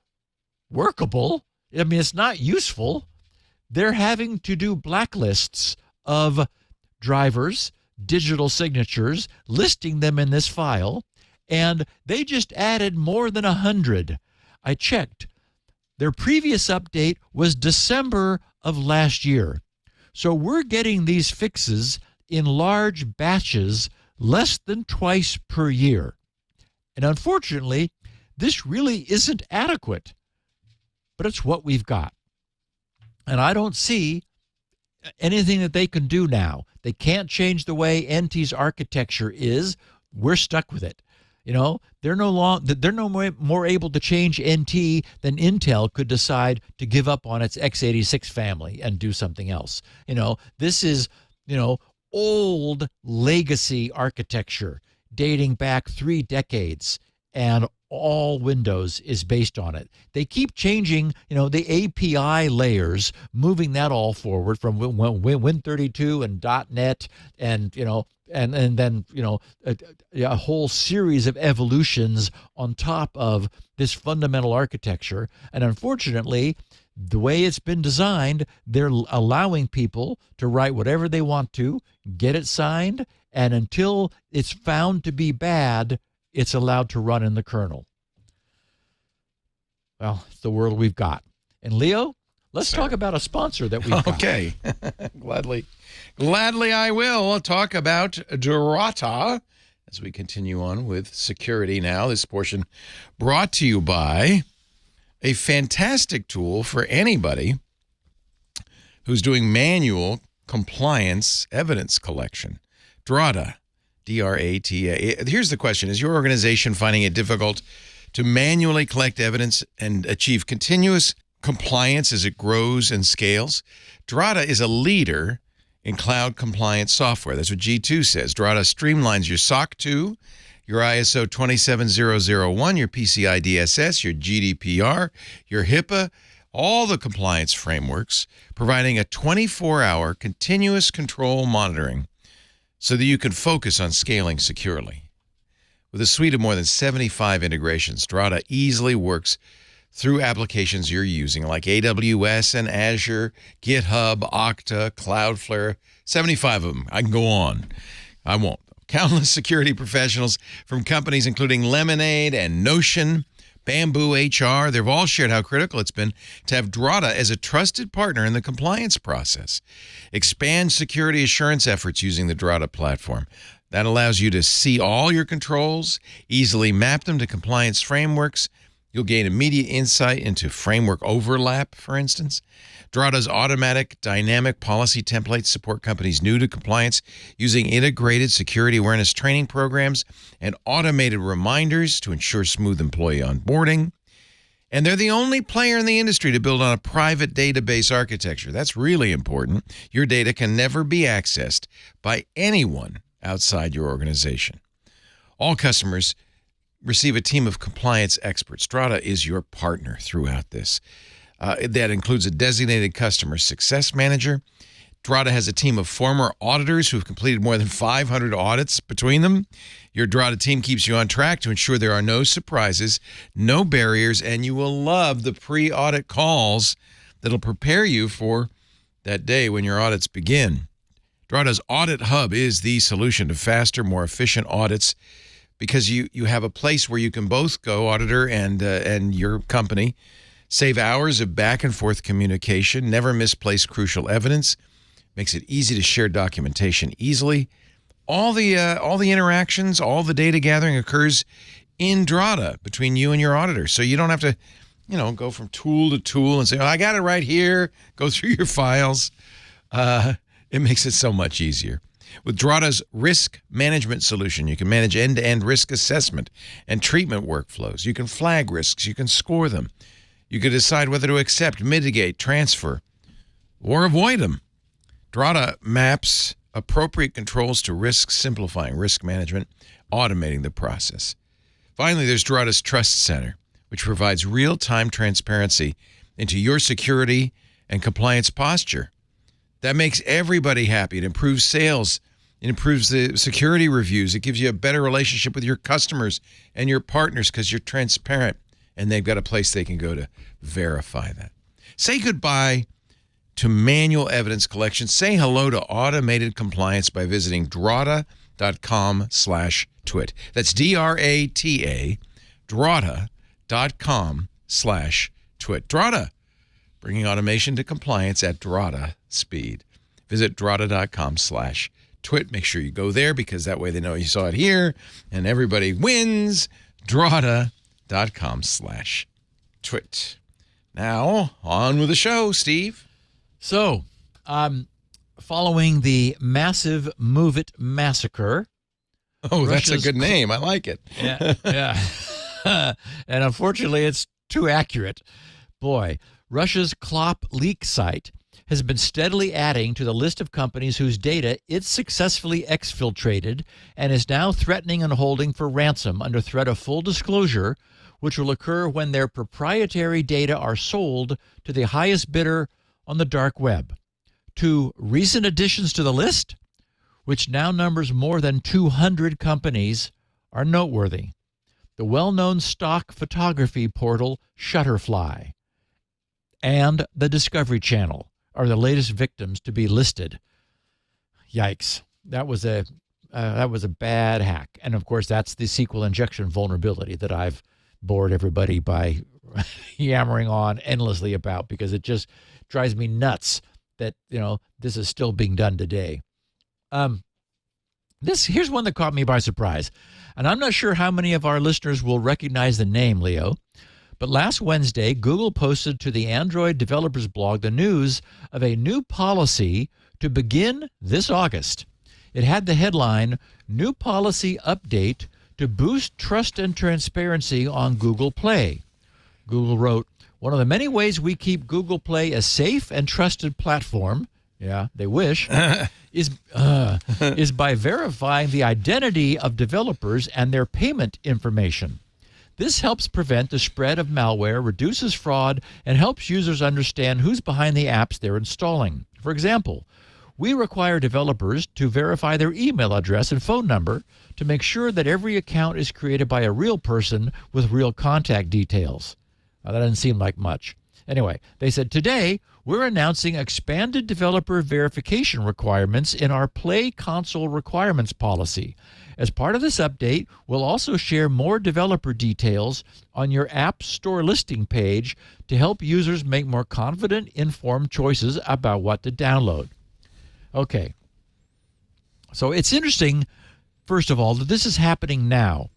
workable. I mean, it's not useful. They're having to do blacklists of drivers, digital signatures, listing them in this file, and they just added more than 100. I checked. Their previous update was December of last year. So we're getting these fixes in large batches less than twice per year. And unfortunately, this really isn't adequate, but it's what we've got. And I don't see anything that they can do now. They can't change the way NT's architecture is. We're stuck with it. They're no more able to change NT than Intel could decide to give up on its x86 family and do something else. This is, old legacy architecture dating back 3 decades, and all Windows is based on it. They keep changing, the API layers, moving that all forward from Win32 and .NET and, and then, a whole series of evolutions on top of this fundamental architecture. And unfortunately, the way it's been designed, they're allowing people to write whatever they want to, get it signed, and until it's found to be bad, it's allowed to run in the kernel. Well, it's the world we've got. And Leo, let's talk about a sponsor that we've got. Okay. Gladly I will. I'll talk about Dorata as we continue on with security now. This portion brought to you by a fantastic tool for anybody who's doing manual compliance evidence collection. Dorata, D-R-A-T-A. Here's the question. Is your organization finding it difficult to manually collect evidence and achieve continuous compliance as it grows and scales. Drata is a leader in cloud compliance software. That's what G2 says. Drata streamlines your SOC 2, your ISO 27001, your PCI DSS, your GDPR, your HIPAA, all the compliance frameworks, providing a 24-hour continuous control monitoring so that you can focus on scaling securely. With a suite of more than 75 integrations, Drata easily works through applications you're using like AWS and Azure, GitHub, Okta, Cloudflare, 75 of them. I can go on. I won't. Countless security professionals from companies including Lemonade and Notion, Bamboo HR, they've all shared how critical it's been to have Drata as a trusted partner in the compliance process. Expand security assurance efforts using the Drata platform. That allows you to see all your controls, easily map them to compliance frameworks. You'll gain immediate insight into framework overlap, for instance. Drata's automatic dynamic policy templates support companies new to compliance using integrated security awareness training programs and automated reminders to ensure smooth employee onboarding. And they're the only player in the industry to build on a private database architecture. That's really important. Your data can never be accessed by anyone outside your organization. All customers receive a team of compliance experts. Drata is your partner throughout this. That includes a designated customer success manager. Drata has a team of former auditors who have completed more than 500 audits between them. Your Drata team keeps you on track to ensure there are no surprises, no barriers, and you will love the pre-audit calls that'll prepare you for that day when your audits begin. Drata's Audit Hub is the solution to faster, more efficient audits because you have a place where you can both go, auditor and your company, save hours of back and forth communication, never misplace crucial evidence, makes it easy to share documentation easily. All the interactions, all the data gathering occurs in Drata between you and your auditor. So you don't have to, go from tool to tool and say, I got it right here. Go through your files. It makes it so much easier. With Drata's risk management solution, you can manage end-to-end risk assessment and treatment workflows. You can flag risks. You can score them. You can decide whether to accept, mitigate, transfer, or avoid them. Drata maps appropriate controls to risks, simplifying risk management, automating the process. Finally, there's Drata's Trust Center, which provides real-time transparency into your security and compliance posture. That makes everybody happy. It improves sales. It improves the security reviews. It gives you a better relationship with your customers and your partners because you're transparent and they've got a place they can go to verify that. Say goodbye to manual evidence collection. Say hello to automated compliance by visiting drata.com/twit. That's DRATA, drata.com/twit. Drata, bringing automation to compliance at Drata speed. Visit drata.com/twit. Make sure you go there because that way they know you saw it here and everybody wins. Drata.com/twit. Now, on with the show, Steve. So, following the massive MOVEit massacre. Oh, that's a good name. I like it. Yeah. And unfortunately, it's too accurate. Boy, Russia's Clop leak site has been steadily adding to the list of companies whose data it successfully exfiltrated and is now threatening and holding for ransom under threat of full disclosure, which will occur when their proprietary data are sold to the highest bidder on the dark web. Two recent additions to the list, which now numbers more than 200 companies, are noteworthy. The well-known stock photography portal Shutterfly and the Discovery Channel are the latest victims to be listed. Yikes. That was a bad hack. And of course, that's the SQL injection vulnerability that I've bored everybody by yammering on endlessly about because it just drives me nuts that, this is still being done today. Here's one that caught me by surprise. And I'm not sure how many of our listeners will recognize the name, Leo. But last Wednesday, Google posted to the Android developers blog the news of a new policy to begin this August. It had the headline, New Policy Update to boost trust and transparency on Google Play. Google wrote, "One of the many ways we keep Google Play a safe and trusted platform," yeah, they wish, is by verifying the identity of developers and their payment information. This helps prevent the spread of malware, reduces fraud, and helps users understand who's behind the apps they're installing. For example, we require developers to verify their email address and phone number to make sure that every account is created by a real person with real contact details. Now, that doesn't seem like much. Anyway, they said, today, we're announcing expanded developer verification requirements in our Play Console requirements policy. As part of this update, we'll also share more developer details on your App Store listing page to help users make more confident, informed choices about what to download. Okay. So it's interesting, first of all, that this is happening now.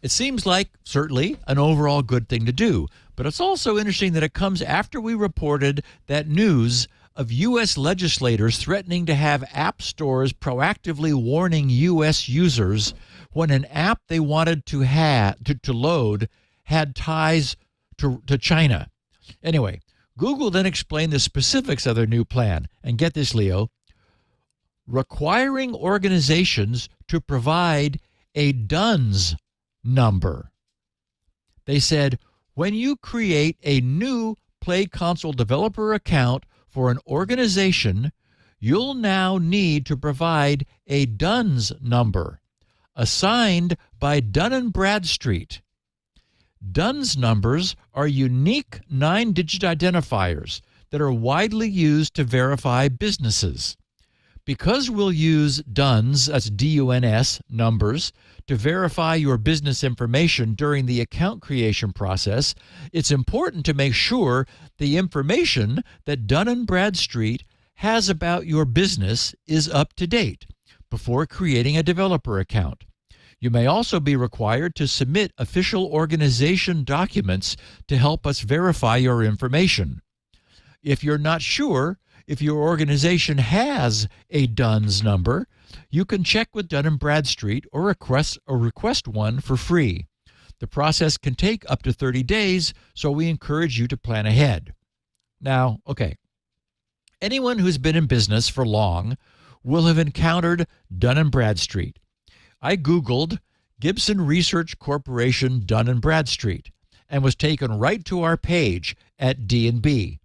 It seems like, certainly, an overall good thing to do. But it's also interesting that it comes after we reported that news of U.S. legislators threatening to have app stores proactively warning U.S. users when an app they wanted to load had ties to China. Anyway, Google then explained the specifics of their new plan. And get this, Leo, requiring organizations to provide a DUNS number. They said, when you create a new Play Console developer account for an organization, you'll now need to provide a DUNS number assigned by Dun Bradstreet. DUNS numbers are unique 9-digit identifiers that are widely used to verify businesses. Because we'll use DUNS, that's D-U-N-S, numbers, to verify your business information during the account creation process, it's important to make sure the information that Dun Bradstreet has about your business is up to date before creating a developer account. You may also be required to submit official organization documents to help us verify your information. If you're not sure if your organization has a DUNS number, you can check with Dun Bradstreet or request one for free. The process can take up to 30 days, so we encourage you to plan ahead. Now, okay, anyone who's been in business for long will have encountered Dun Bradstreet. I Googled Gibson Research Corporation Dun Bradstreet and was taken right to our page at D&B.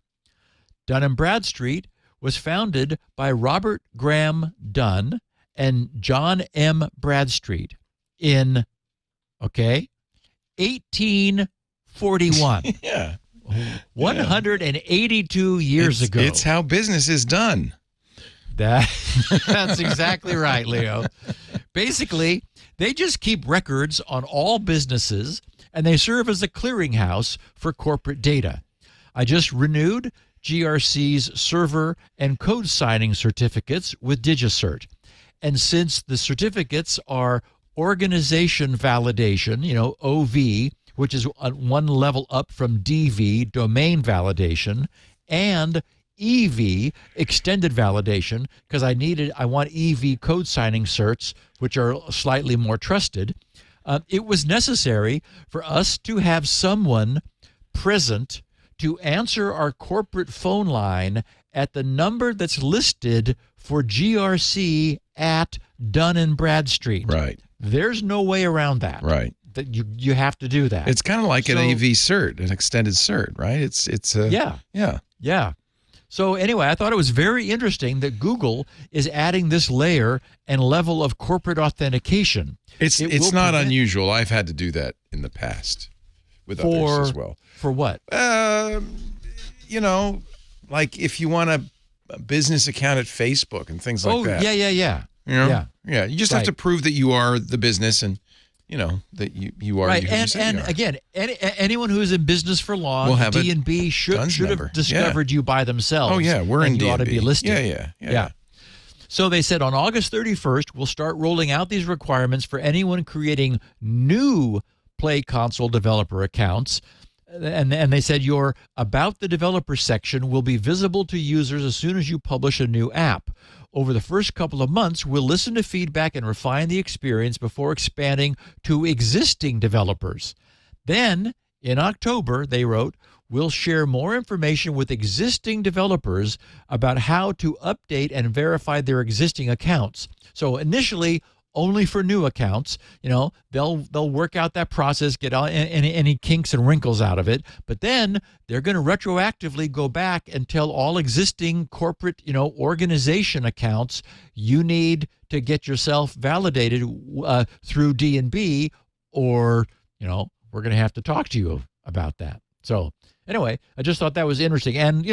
Dun Bradstreet was founded by Robert Graham Dunn and John M. Bradstreet in, 1841. Yeah. 182 years ago. It's how business is done. That's exactly right, Leo. Basically, they just keep records on all businesses, and they serve as a clearinghouse for corporate data. I just renewed GRC's server and code signing certificates with DigiCert. And since the certificates are organization validation, OV, which is one level up from DV, domain validation, and EV, extended validation, because I want EV code signing certs, which are slightly more trusted, it was necessary for us to have someone present to answer our corporate phone line at the number that's listed for GRC at Dun Bradstreet. Right. There's no way around that. Right. That you have to do that. It's kind of like an AV cert, an extended cert, right? It's Yeah. So anyway, I thought it was very interesting that Google is adding this layer and level of corporate authentication. It's not unusual. I've had to do that in the past with others as well. For what? Like if you want a business account at Facebook and things like that. Yeah. Yeah. You just have to prove that you are the business and, that you are. Right. Who you say and you are. again, anyone who's in business for long, Will have a D&B should DUNS have number. discovered you by themselves. Oh, yeah. We're in and you D&B. ought to be listed. Yeah. So they said on August 31st, we'll start rolling out these requirements for anyone creating new Play Console developer accounts. And they said your About the Developer section will be visible to users as soon as you publish a new app. over the first couple of months, we'll listen to feedback and refine the experience before expanding to existing developers. Then, in October, they wrote, we'll share more information with existing developers about how to update and verify their existing accounts. So initially, only for new accounts. They'll work out that process, get all, any kinks and wrinkles out of it. But then they're going to retroactively go back and tell all existing corporate, organization accounts, you need to get yourself validated through D&B, or we're going to have to talk to you about that. So anyway, I just thought that was interesting, and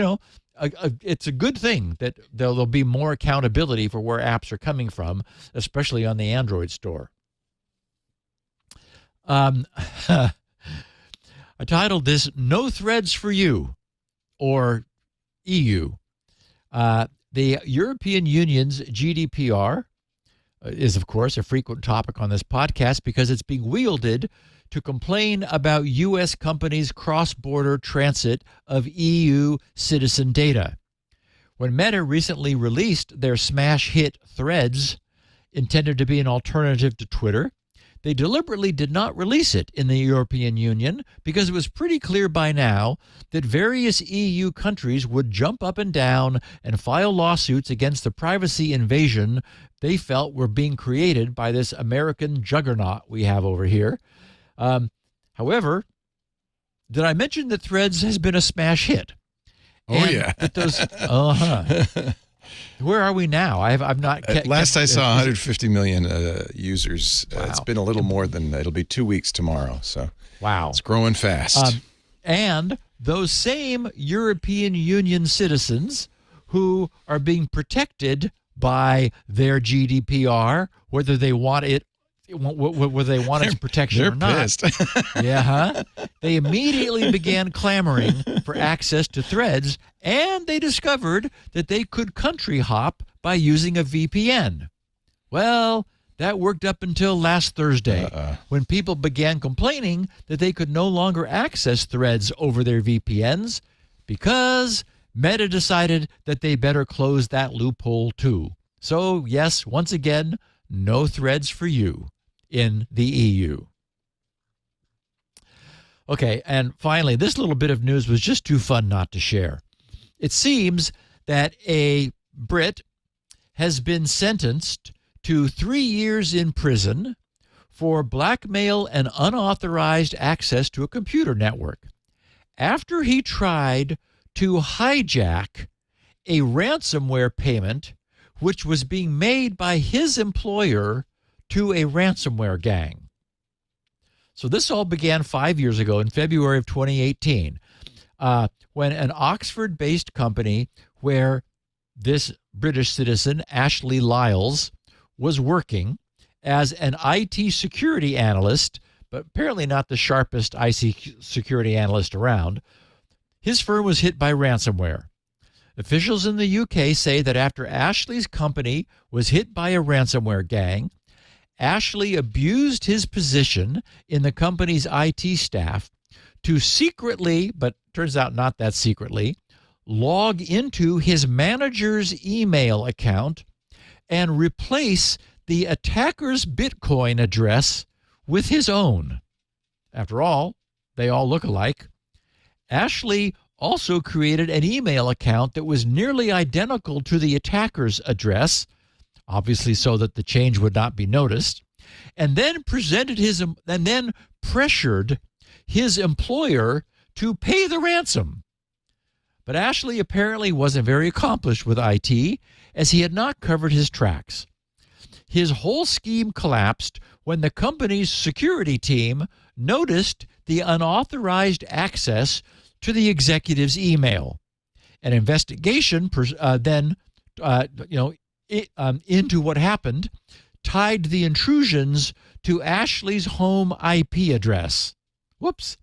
it's a good thing that there'll be more accountability for where apps are coming from, especially on the Android store. I titled this "No Threads for You," or EU. The European Union's GDPR is, of course, a frequent topic on this podcast because it's being wielded to complain about U.S. companies' cross-border transit of EU citizen data. When Meta recently released their smash hit Threads, intended to be an alternative to Twitter, they deliberately did not release it in the European Union because it was pretty clear by now that various EU countries would jump up and down and file lawsuits against the privacy invasion they felt were being created by this American juggernaut we have over here. However, did I mention that Threads has been a smash hit? Oh, yeah. Where are we now? I've not. Last I saw 150 million users. Wow. It's been a little more than it'll be 2 weeks tomorrow. So wow, it's growing fast. And those same European Union citizens who are being protected by their GDPR, whether they want it. Whether they want its protection or not. Pissed. They immediately began clamoring for access to Threads, and they discovered that they could country hop by using a VPN. Well, that worked up until last Thursday, when people began complaining that they could no longer access Threads over their VPNs because Meta decided that they better close that loophole too. So, yes, once again, no Threads for you in the EU. Okay, and finally, this little bit of news was just too fun not to share. It seems that a Brit has been sentenced to 3 years in prison for blackmail and unauthorized access to a computer network after he tried to hijack a ransomware payment which was being made by his employer to a ransomware gang. So this all began 5 years ago in February of 2018, when an Oxford-based company where this British citizen, Ashley Lyles, was working as an IT security analyst, but apparently not the sharpest IT security analyst around. His firm was hit by ransomware. Officials in the UK say that after Ashley's company was hit by a ransomware gang, Ashley abused his position in the company's IT staff to secretly, but turns out not that secretly, log into his manager's email account and replace the attacker's Bitcoin address with his own. After all, they all look alike. Ashley also created an email account that was nearly identical to the attacker's address, obviously so that the change would not be noticed, and then pressured his employer to pay the ransom. But Ashley apparently wasn't very accomplished with IT, as he had not covered his tracks. His whole scheme collapsed when the company's security team noticed the unauthorized access to the executive's email. An investigation into what happened tied the intrusions to Ashley's home IP address. Whoops.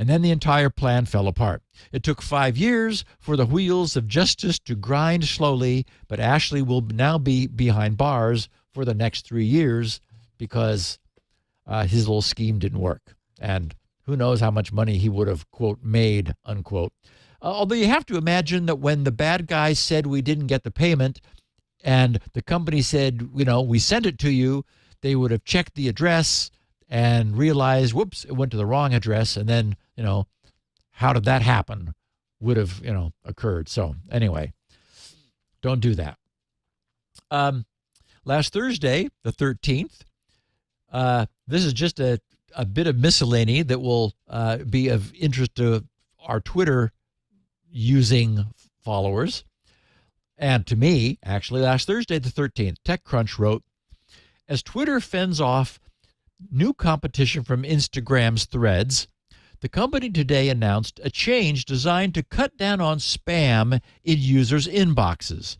And then the entire plan fell apart. It took 5 years for the wheels of justice to grind slowly, but Ashley will now be behind bars for the next 3 years because his little scheme didn't work. And who knows how much money he would have, quote, made, unquote. Although you have to imagine that when the bad guys said we didn't get the payment, and the company said, we sent it to you, they would have checked the address and realized, whoops, it went to the wrong address. And then, how did that happen would have, occurred. So anyway, don't do that. Last Thursday, the 13th, this is just a bit of miscellany that will be of interest to our Twitter using followers. And to me, actually, last Thursday, the 13th, TechCrunch wrote, as Twitter fends off new competition from Instagram's threads, the company today announced a change designed to cut down on spam in users' inboxes.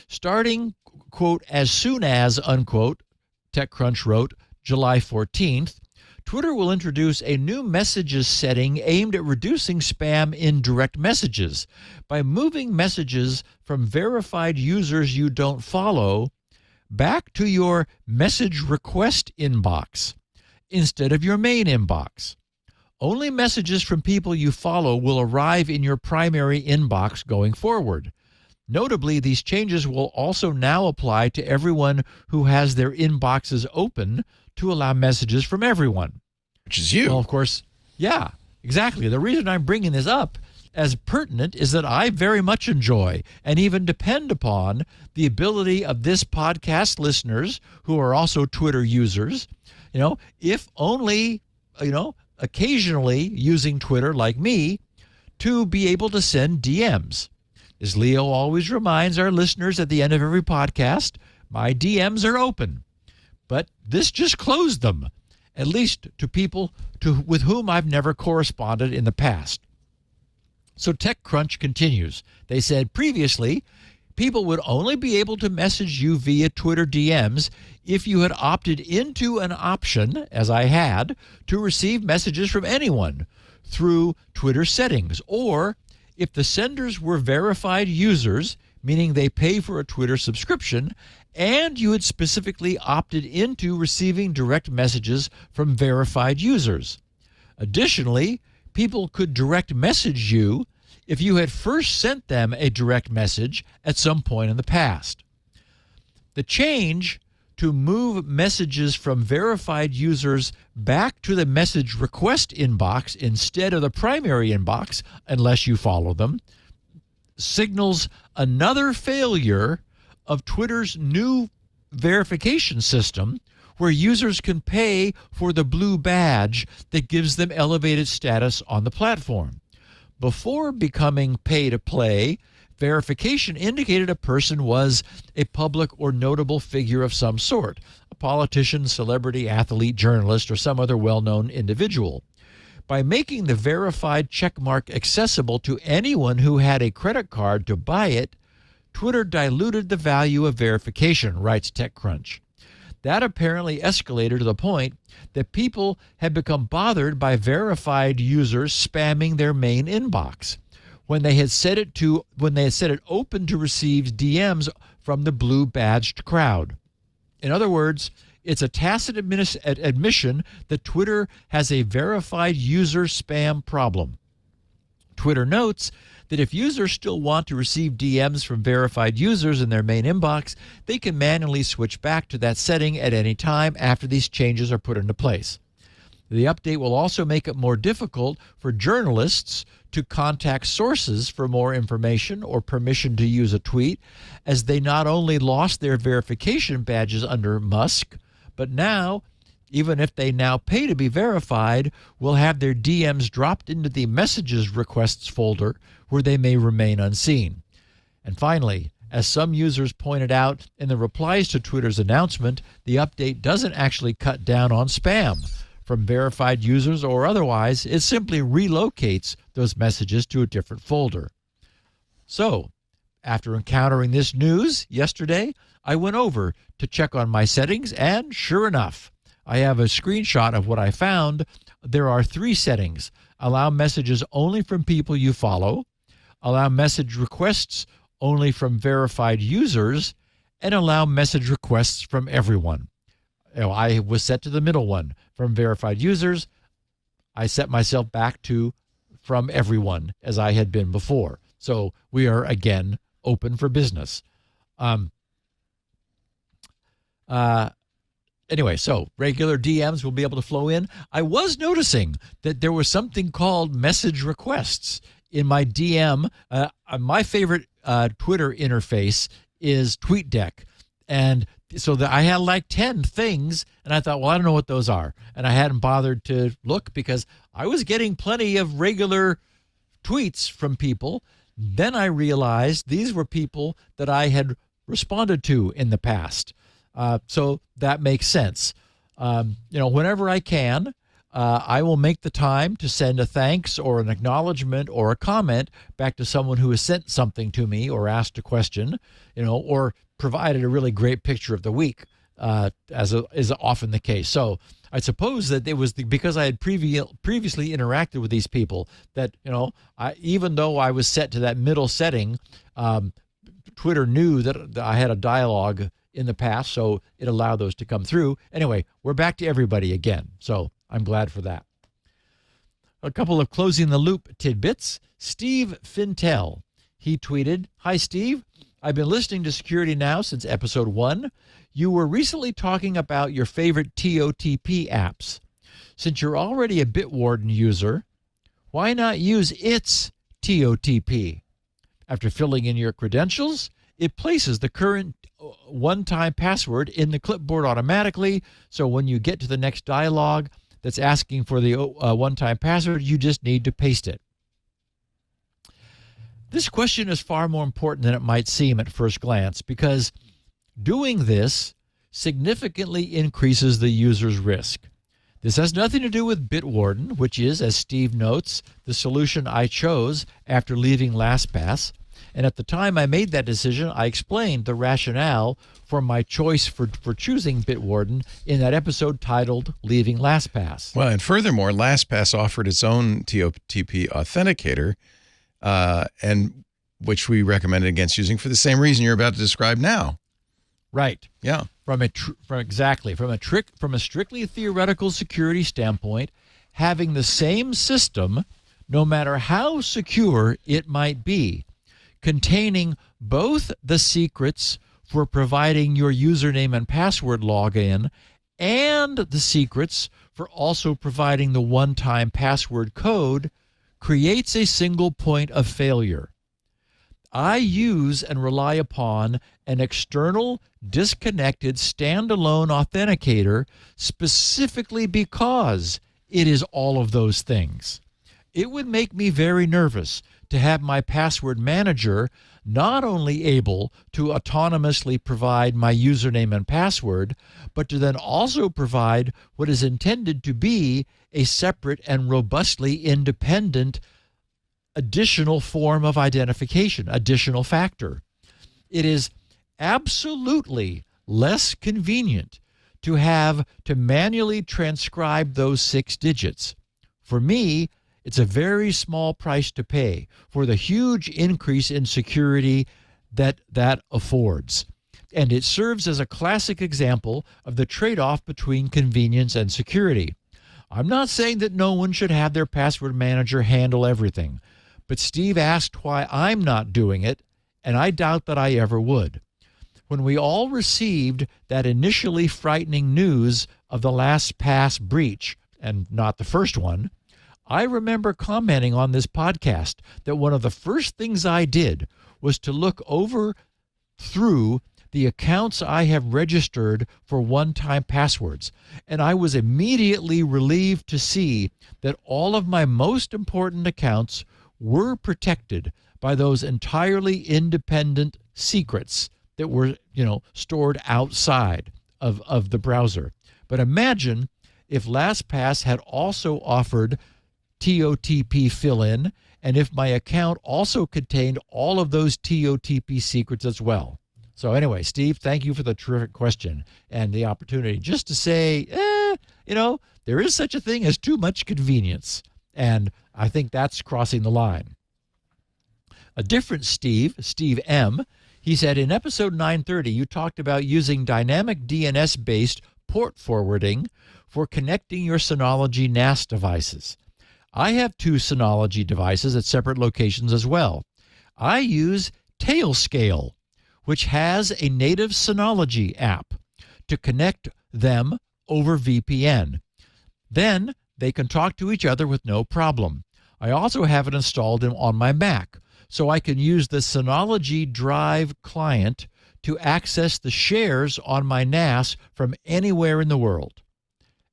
Starting, quote, as soon as, unquote, TechCrunch wrote, July 14th, Twitter will introduce a new messages setting aimed at reducing spam in direct messages by moving messages from verified users you don't follow back to your message request inbox instead of your main inbox. Only messages from people you follow will arrive in your primary inbox going forward. Notably, these changes will also now apply to everyone who has their inboxes open to allow messages from everyone. Which is you. Well, of course, yeah, exactly. The reason I'm bringing this up as pertinent is that I very much enjoy and even depend upon the ability of this podcast listeners who are also Twitter users, if only, occasionally using Twitter like me, to be able to send DMs. As Leo always reminds our listeners at the end of every podcast, my DMs are open. But this just closed them, at least to people with whom I've never corresponded in the past. So TechCrunch continues. They said previously, people would only be able to message you via Twitter DMs if you had opted into an option, as I had, to receive messages from anyone through Twitter settings, or if the senders were verified users, meaning they pay for a Twitter subscription, and you had specifically opted into receiving direct messages from verified users. Additionally, people could direct message you if you had first sent them a direct message at some point in the past. The change to move messages from verified users back to the message request inbox instead of the primary inbox, unless you follow them, signals another failure of Twitter's new verification system, where users can pay for the blue badge that gives them elevated status on the platform. Before becoming pay-to-play, verification indicated a person was a public or notable figure of some sort, a politician, celebrity, athlete, journalist, or some other well-known individual. By making the verified checkmark accessible to anyone who had a credit card to buy it, Twitter diluted the value of verification, writes TechCrunch. That apparently escalated to the point that people had become bothered by verified users spamming their main inbox when they had set it open to receive DMs from the blue badged crowd. In other words, it's a tacit admission that Twitter has a verified user spam problem. Twitter notes that if users still want to receive DMs from verified users in their main inbox, they can manually switch back to that setting at any time after these changes are put into place. The update will also make it more difficult for journalists to contact sources for more information or permission to use a tweet, as they not only lost their verification badges under Musk, but now, even if they now pay to be verified, will have their DMs dropped into the messages requests folder where they may remain unseen. And finally, as some users pointed out in the replies to Twitter's announcement, the update doesn't actually cut down on spam from verified users or otherwise. It simply relocates those messages to a different folder. So, after encountering this news yesterday, I went over to check on my settings, and sure enough, I have a screenshot of what I found. There are 3 settings. Allow messages only from people you follow, allow message requests only from verified users, and allow message requests from everyone. I was set to the middle one, from verified users. I set myself back to from everyone, as I had been before. So we are again open for business. Anyway, so regular DMs will be able to flow in. I was noticing that there was something called message requests in my DM. My favorite Twitter interface is TweetDeck. And so I had like 10 things, and I thought, well, I don't know what those are. And I hadn't bothered to look because I was getting plenty of regular tweets from people. Then I realized these were people that I had responded to in the past. So that makes sense. Whenever I can, I will make the time to send a thanks or an acknowledgement or a comment back to someone who has sent something to me or asked a question, or provided a really great picture of the week, as is often the case. So I suppose that it was because I had previously interacted with these people that, even though I was set to that middle setting, Twitter knew that I had a dialogue in the past, so it allowed those to come through. Anyway, we're back to everybody again, so I'm glad for that. A couple of closing the loop tidbits. Steve Fintel, he tweeted, "Hi, Steve. I've been listening to Security Now since episode 1. You were recently talking about your favorite TOTP apps. Since you're already a Bitwarden user, why not use its TOTP? After filling in your credentials, it places the current one-time password in the clipboard automatically, so when you get to the next dialog that's asking for the one-time password, you just need to paste it." This question is far more important than it might seem at first glance, because doing this significantly increases the user's risk. This has nothing to do with Bitwarden, which is, as Steve notes, the solution I chose after leaving LastPass. And at the time I made that decision, I explained the rationale for my choice for choosing Bitwarden in that episode titled Leaving LastPass. Well, and furthermore, LastPass offered its own TOTP authenticator, and which we recommended against using for the same reason you're about to describe now. Right. Yeah. From a strictly theoretical security standpoint, having the same system, no matter how secure it might be, containing both the secrets for providing your username and password login and the secrets for also providing the one-time password code, creates a single point of failure. I use and rely upon an external, disconnected, standalone authenticator specifically because it is all of those things. It would make me very nervous to have my password manager not only able to autonomously provide my username and password, but to then also provide what is intended to be a separate and robustly independent additional form of identification, additional factor. It is absolutely less convenient to have to manually transcribe those 6 digits. For me, it's a very small price to pay for the huge increase in security that affords. And it serves as a classic example of the trade-off between convenience and security. I'm not saying that no one should have their password manager handle everything, but Steve asked why I'm not doing it, and I doubt that I ever would. When we all received that initially frightening news of the LastPass breach, and not the first one, I remember commenting on this podcast that one of the first things I did was to look through the accounts I have registered for one-time passwords, and I was immediately relieved to see that all of my most important accounts were protected by those entirely independent secrets that were, stored outside of the browser. But imagine if LastPass had also offered TOTP fill-in, and if my account also contained all of those TOTP secrets as well. So anyway, Steve, thank you for the terrific question and the opportunity just to say, there is such a thing as too much convenience. And I think that's crossing the line. A different Steve M., he said, in episode 930, you talked about using dynamic DNS-based port forwarding for connecting your Synology NAS devices. I have 2 Synology devices at separate locations as well. I use Tailscale, which has a native Synology app, to connect them over VPN. Then they can talk to each other with no problem. I also have it installed on my Mac, so I can use the Synology Drive client to access the shares on my NAS from anywhere in the world.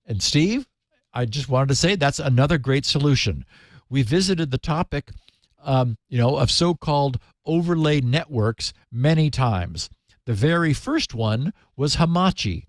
And Steve, I just wanted to say that's another great solution. We visited the topic, of so-called overlay networks many times. The very first one was Hamachi.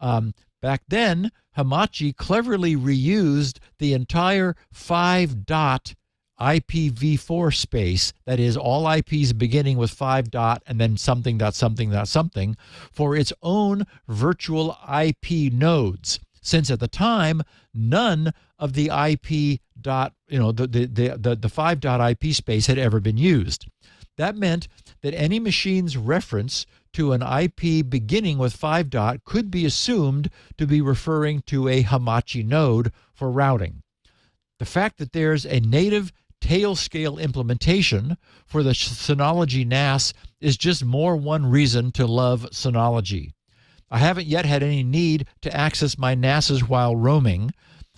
Back then, Hamachi cleverly reused the entire 5-dot IPv4 space, that is, all IPs beginning with 5 dot and then something dot something dot something, for its own virtual IP nodes. Since at the time, none of the IP dot, the 5 dot IP space had ever been used. That meant that any machine's reference to an IP beginning with 5 dot could be assumed to be referring to a Hamachi node for routing. The fact that there's a native Tailscale implementation for the Synology NAS is just one reason to love Synology. I haven't yet had any need to access my NASs while roaming,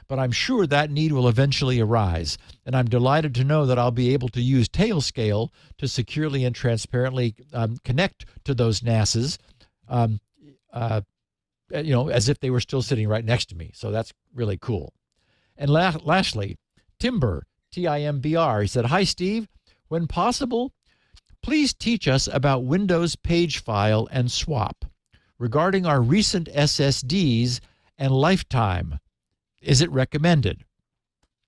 but I'm sure that need will eventually arise, and I'm delighted to know that I'll be able to use Tailscale to securely and transparently connect to those NASs, as if they were still sitting right next to me. So that's really cool. And lastly, Timber, TIMBR, he said, "Hi, Steve. When possible, please teach us about Windows page file and swap regarding our recent SSDs and lifetime. Is it recommended?"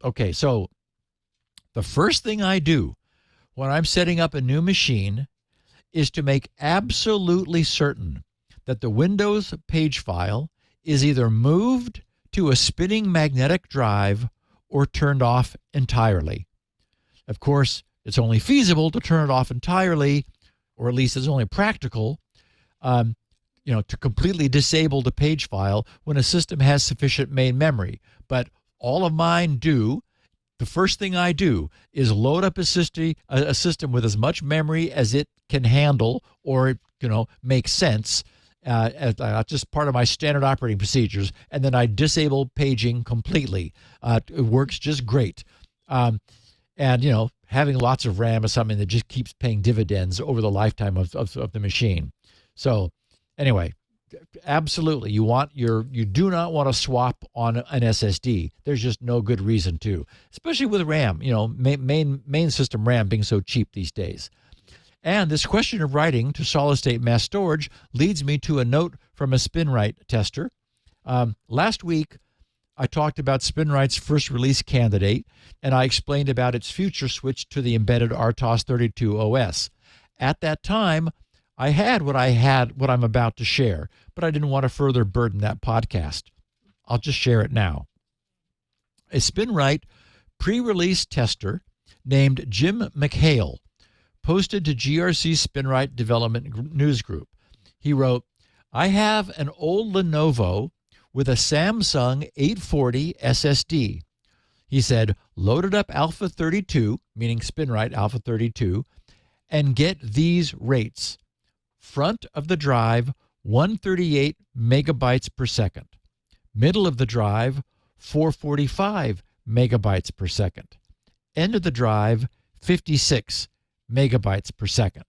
Okay, so the first thing I do when I'm setting up a new machine is to make absolutely certain that the Windows page file is either moved to a spinning magnetic drive or turned off entirely. Of course, it's only feasible to turn it off entirely, or at least it's only practical, to completely disable the page file when a system has sufficient main memory. But all of mine do. The first thing I do is load up a system with as much memory as it can handle, or makes sense. Just part of my standard operating procedures, and then I disable paging completely. It works just great. Having lots of RAM is something that just keeps paying dividends over the lifetime of the machine. So anyway, absolutely, you do not want to swap on an SSD. There's just no good reason to, especially with RAM, main system RAM being so cheap these days. And this question of writing to solid-state mass storage leads me to a note from a SpinRite tester. Last week, I talked about SpinRite's first release candidate, and I explained about its future switch to the embedded RTOS 32 OS. At that time, I had what I'm about to share, but I didn't want to further burden that podcast. I'll just share it now. A SpinRite pre-release tester named Jim McHale posted to GRC SpinRite Development Newsgroup. He wrote, "I have an old Lenovo with a Samsung 840 SSD." He said, "Loaded up Alpha 32, meaning SpinRite Alpha 32, and get these rates. Front of the drive, 138 megabytes per second. Middle of the drive, 445 megabytes per second. End of the drive, 56 megabytes per second."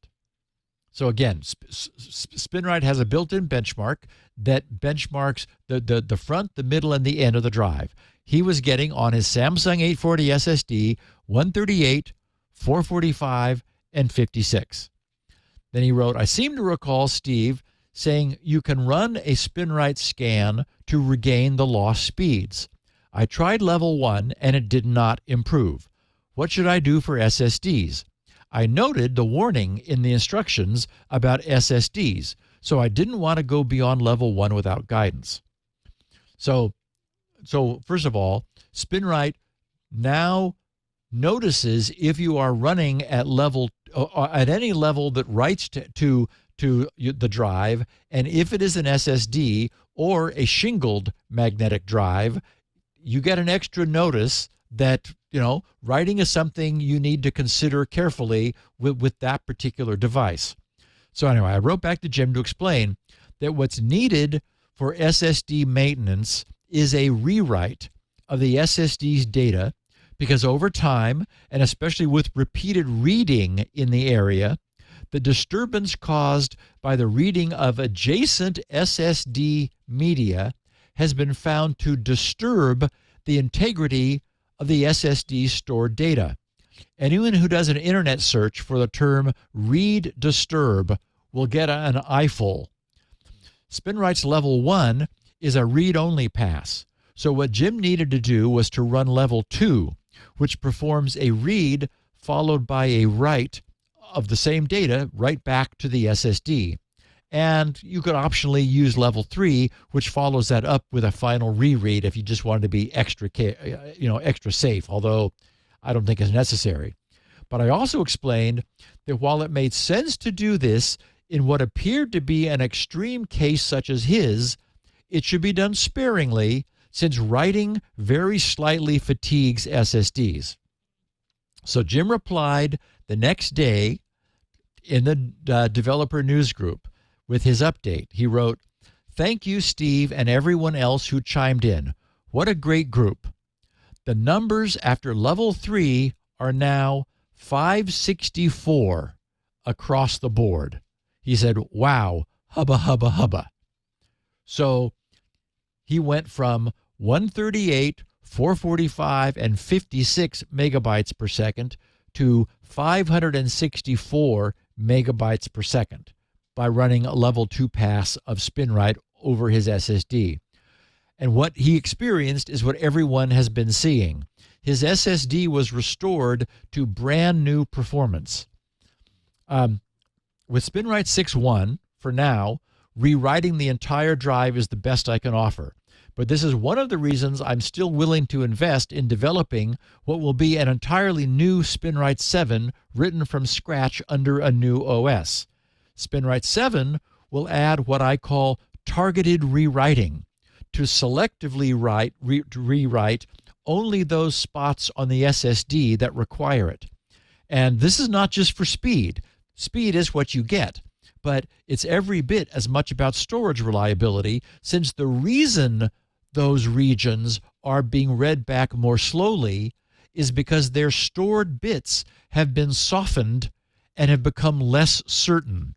So again, SpinRite has a built-in benchmark that benchmarks the front, the middle, and the end of the drive. He was getting on his Samsung 840 SSD 138, 445, and 56. Then he wrote, "I seem to recall Steve saying you can run a SpinRite scan to regain the lost speeds. I tried level 1 and it did not improve. What should I do for SSDs? I noted the warning in the instructions about SSDs, so I didn't want to go beyond level 1 without guidance." So first of all, SpinRite now notices if you are running at any level that writes to the drive, and if it is an SSD or a shingled magnetic drive, you get an extra notice that writing is something you need to consider carefully with that particular device. So anyway, I wrote back to Jim to explain that what's needed for SSD maintenance is a rewrite of the SSD's data, because over time, and especially with repeated reading in the area, the disturbance caused by the reading of adjacent SSD media has been found to disturb the integrity of the SSD's stored data. Anyone who does an internet search for the term read disturb will get an eyeful. SpinRite's level 1 is a read-only pass. So what Jim needed to do was to run level 2, which performs a read followed by a write of the same data right back to the SSD. And you could optionally use level 3, which follows that up with a final reread if you just wanted to be extra safe, although I don't think it's necessary. But I also explained that while it made sense to do this in what appeared to be an extreme case such as his, it should be done sparingly, since writing very slightly fatigues SSDs. So Jim replied the next day in the developer news group with his update. He wrote, "Thank you, Steve, and everyone else who chimed in. What a great group. The numbers after level 3 are now 564 across the board." He said, "Wow, hubba, hubba, hubba." So he went from 138, 445, and 56 megabytes per second to 564 megabytes per second by running a level 2 pass of SpinRite over his SSD. And what he experienced is what everyone has been seeing. His SSD was restored to brand new performance. With SpinRite 6.1, for now, rewriting the entire drive is the best I can offer. But this is one of the reasons I'm still willing to invest in developing what will be an entirely new SpinRite 7 written from scratch under a new OS. SpinRite 7 will add what I call targeted rewriting, to selectively rewrite only those spots on the SSD that require it. And this is not just for speed. Speed is what you get, but it's every bit as much about storage reliability, since the reason those regions are being read back more slowly is because their stored bits have been softened and have become less certain.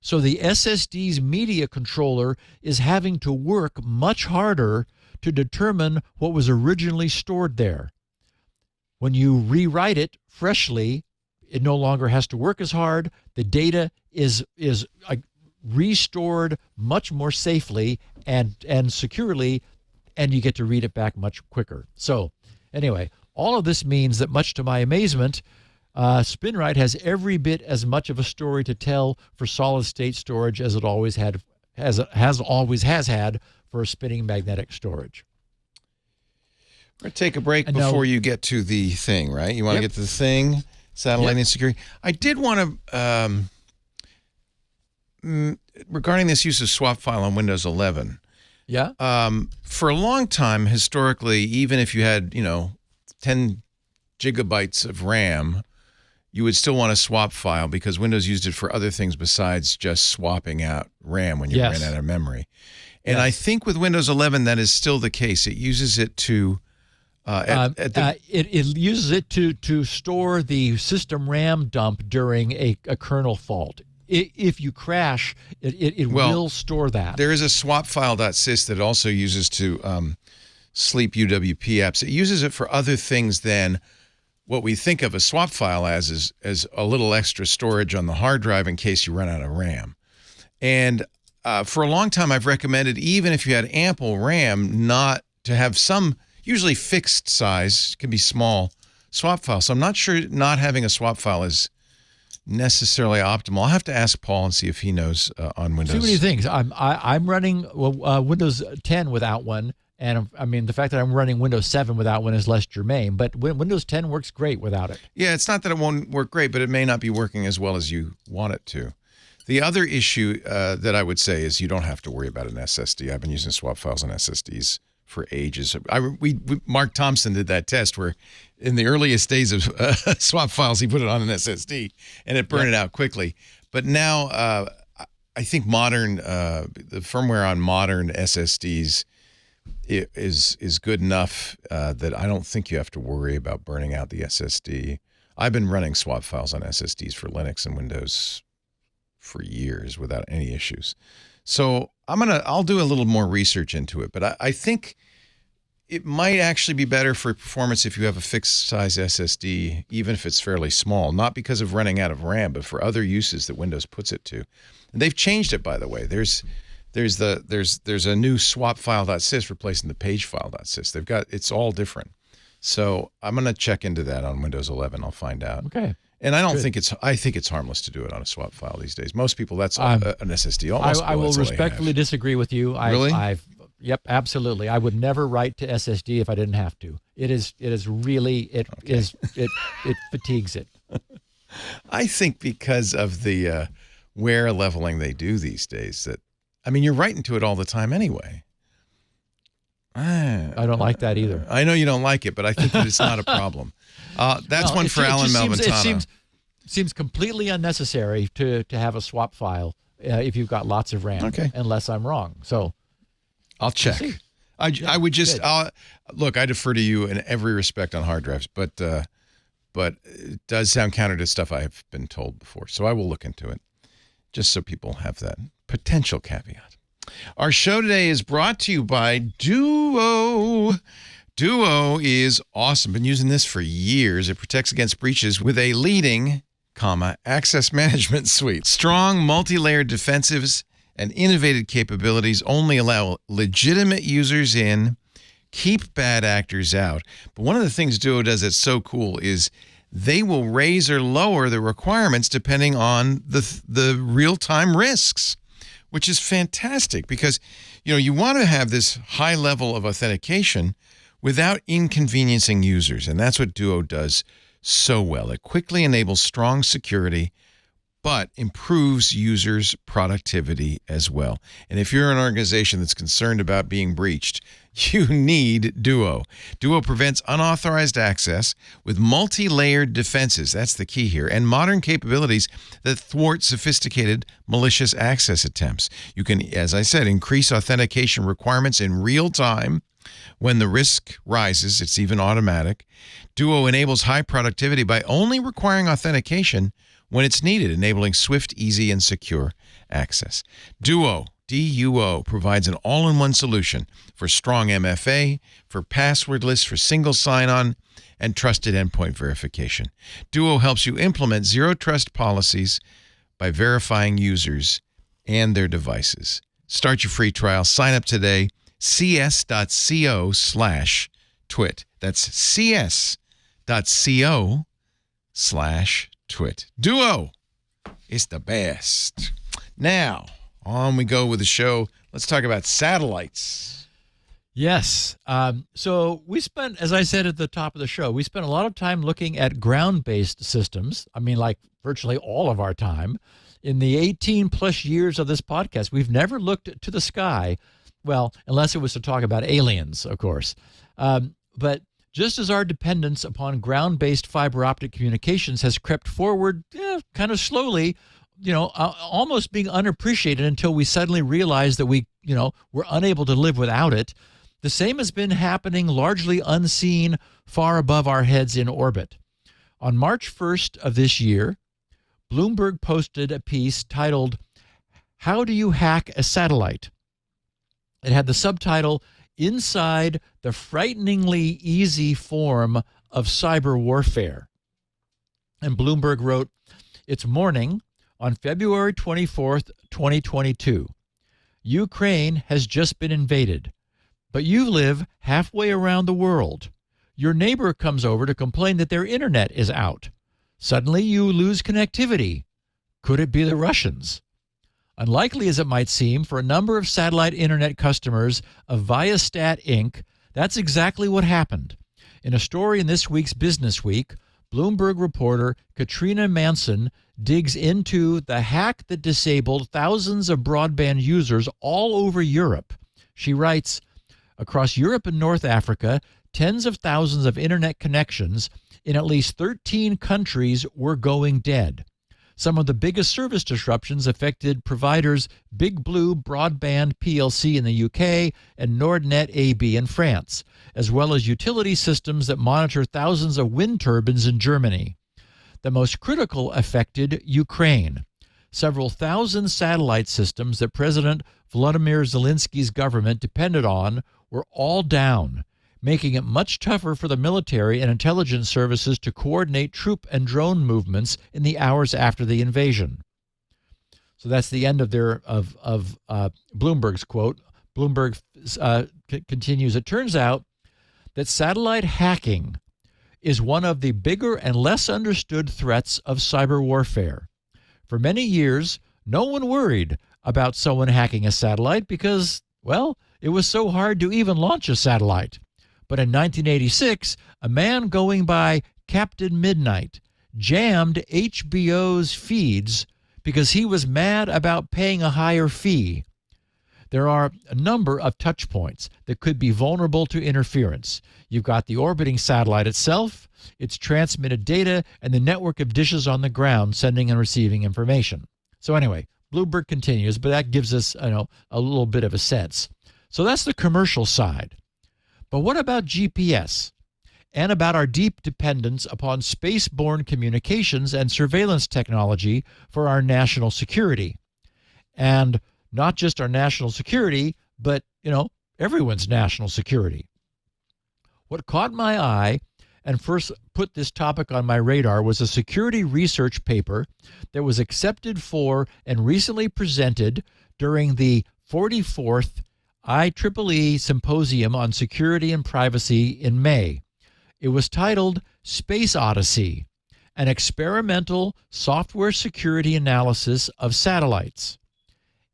So the SSD's media controller is having to work much harder to determine what was originally stored there. When you rewrite it freshly, it no longer has to work as hard. The data is restored much more safely and securely, and you get to read it back much quicker. So anyway, all of this means that, much to my amazement, SpinRite has every bit as much of a story to tell for solid-state storage as it always had, has had for spinning magnetic storage. We're going to take a break before you get to the thing, right? You want to get to the thing, satellite insecurity. I did want to, regarding this use of swap file on Windows 11. Yeah. For a long time, historically, even if you had, 10 gigabytes of RAM, you would still want a swap file because Windows used it for other things besides just swapping out RAM when you ran out of memory. And I think with Windows 11, that is still the case. It uses it to it uses it to store the system RAM dump during a kernel fault. If you crash, it will store that. There is a swapfile.sys that also uses to sleep UWP apps. It uses it for other things than what we think of a swap file as a little extra storage on the hard drive in case you run out of RAM. And for a long time, I've recommended, even if you had ample RAM, not to have some, usually fixed size, can be small, swap file. So I'm not sure not having a swap file is necessarily optimal. I'll have to ask Paul and see if he knows on Windows. See what he thinks. I'm running Windows 10 without one, and I mean the fact that I'm running Windows 7 without one is less germane. But Windows 10 works great without it. Yeah, it's not that it won't work great, but it may not be working as well as you want it to. The other issue that I would say is you don't have to worry about an SSD. I've been using swap files on SSDs for ages. Mark Thompson did that test where in the earliest days of swap files, he put it on an SSD and it burned it out quickly. But now I think the firmware on modern SSDs is good enough that I don't think you have to worry about burning out the SSD. I've been running swap files on SSDs for Linux and Windows for years without any issues. So I'll do a little more research into it, but I think it might actually be better for performance if you have a fixed size SSD, even if it's fairly small, not because of running out of RAM, but for other uses that Windows puts it to. And they've changed it, by the way. There's a new swapfile.sys replacing the pagefile.sys. It's all different. So I'm going to check into that on Windows 11. I'll find out. Okay. And I think it's harmless to do it on a swap file these days. Most people, that's an SSD. I will respectfully disagree with you. Really? Yep, absolutely. I would never write to SSD if I didn't have to. It fatigues it. I think because of the wear leveling they do these days, you're writing to it all the time anyway. I don't like that either. I know you don't like it, but I think that it's not a problem. That's one for Alan Malventano. It seems completely unnecessary to have a swap file if you've got lots of RAM, unless I'm wrong. So I'll check. I would just look. I defer to you in every respect on hard drives, but it does sound counter to stuff I have been told before. So I will look into it, just so people have that potential caveat. Our show today is brought to you by Duo. Duo is awesome. Been using this for years. It protects against breaches with a leading, access management suite. Strong, multi-layered defensives and innovative capabilities only allow legitimate users in, keep bad actors out. But one of the things Duo does that's so cool is they will raise or lower the requirements depending on the real-time risks, which is fantastic because, you want to have this high level of authentication without inconveniencing users. And that's what Duo does so well. It quickly enables strong security, but improves users' productivity as well. And if you're an organization that's concerned about being breached, you need Duo. Duo prevents unauthorized access with multi-layered defenses. That's the key here. And modern capabilities that thwart sophisticated malicious access attempts. You can, as I said, increase authentication requirements in real time. When the risk rises, it's even automatic. Duo enables high productivity by only requiring authentication when it's needed, enabling swift, easy, and secure access. Duo, D-U-O, provides an all-in-one solution for strong MFA, for passwordless, for single sign-on, and trusted endpoint verification. Duo helps you implement zero-trust policies by verifying users and their devices. Start your free trial. Sign up today. cs.co/twit. That's cs.co/twit. Duo is the best. Now, on we go with the show. Let's talk about satellites. Yes. So we spent, as I said at the top of the show, we spent a lot of time looking at ground-based systems. Like virtually all of our time. In the 18-plus years of this podcast, we've never looked to the sky. Well, unless it was to talk about aliens, of course. But just as our dependence upon ground-based fiber optic communications has crept forward kind of slowly, almost being unappreciated until we suddenly realized that we're unable to live without it, the same has been happening largely unseen far above our heads in orbit. On March 1st of this year, Bloomberg posted a piece titled, "How Do You Hack a Satellite?" It had the subtitle, "Inside the Frighteningly Easy Form of Cyber Warfare." And Bloomberg wrote, "It's morning on February 24th, 2022. Ukraine has just been invaded, but you live halfway around the world. Your neighbor comes over to complain that their internet is out. Suddenly you lose connectivity. Could it be the Russians?" Unlikely as it might seem for a number of satellite internet customers of Viasat Inc., that's exactly what happened. In a story in this week's Business Week, Bloomberg reporter Katrina Manson digs into the hack that disabled thousands of broadband users all over Europe. She writes, "Across Europe and North Africa, tens of thousands of internet connections in at least 13 countries were going dead. Some of the biggest service disruptions affected providers Big Blue Broadband plc in the UK and Nordnet AB in France, as well as utility systems that monitor thousands of wind turbines in Germany. The most critical affected Ukraine. Several thousand satellite systems that President Volodymyr Zelensky's government depended on were all down, making it much tougher for the military and intelligence services to coordinate troop and drone movements in the hours after the invasion. So that's the end of Bloomberg's quote. Bloomberg continues, it turns out that satellite hacking is one of the bigger and less understood threats of cyber warfare. For many years, no one worried about someone hacking a satellite because, well, it was so hard to even launch a satellite. But in 1986, a man going by Captain Midnight jammed HBO's feeds because he was mad about paying a higher fee. There are a number of touch points that could be vulnerable to interference. You've got the orbiting satellite itself, its transmitted data, and the network of dishes on the ground sending and receiving information. So anyway, Bloomberg continues, but that gives us a little bit of a sense. So that's the commercial side. But what about GPS and about our deep dependence upon space-borne communications and surveillance technology for our national security? And not just our national security, but, everyone's national security. What caught my eye and first put this topic on my radar was a security research paper that was accepted for and recently presented during the 44th IEEE Symposium on Security and Privacy in May. It was titled Space Odyssey, an experimental software security analysis of satellites.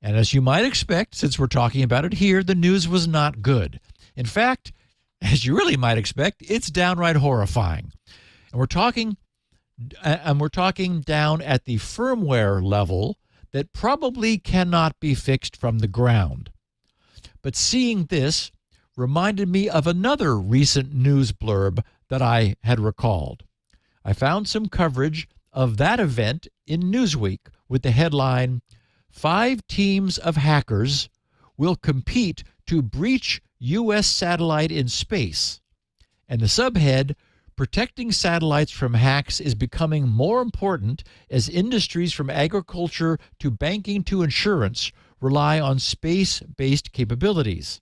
And as you might expect, since we're talking about it here, the news was not good. In fact, as you really might expect, it's downright horrifying. And we're talking down at the firmware level that probably cannot be fixed from the ground. But seeing this reminded me of another recent news blurb that I had recalled. I found some coverage of that event in Newsweek with the headline, 5 teams of hackers will compete to breach U.S. satellite in space. And the subhead, protecting satellites from hacks is becoming more important as industries from agriculture to banking to insurance rely on space-based capabilities.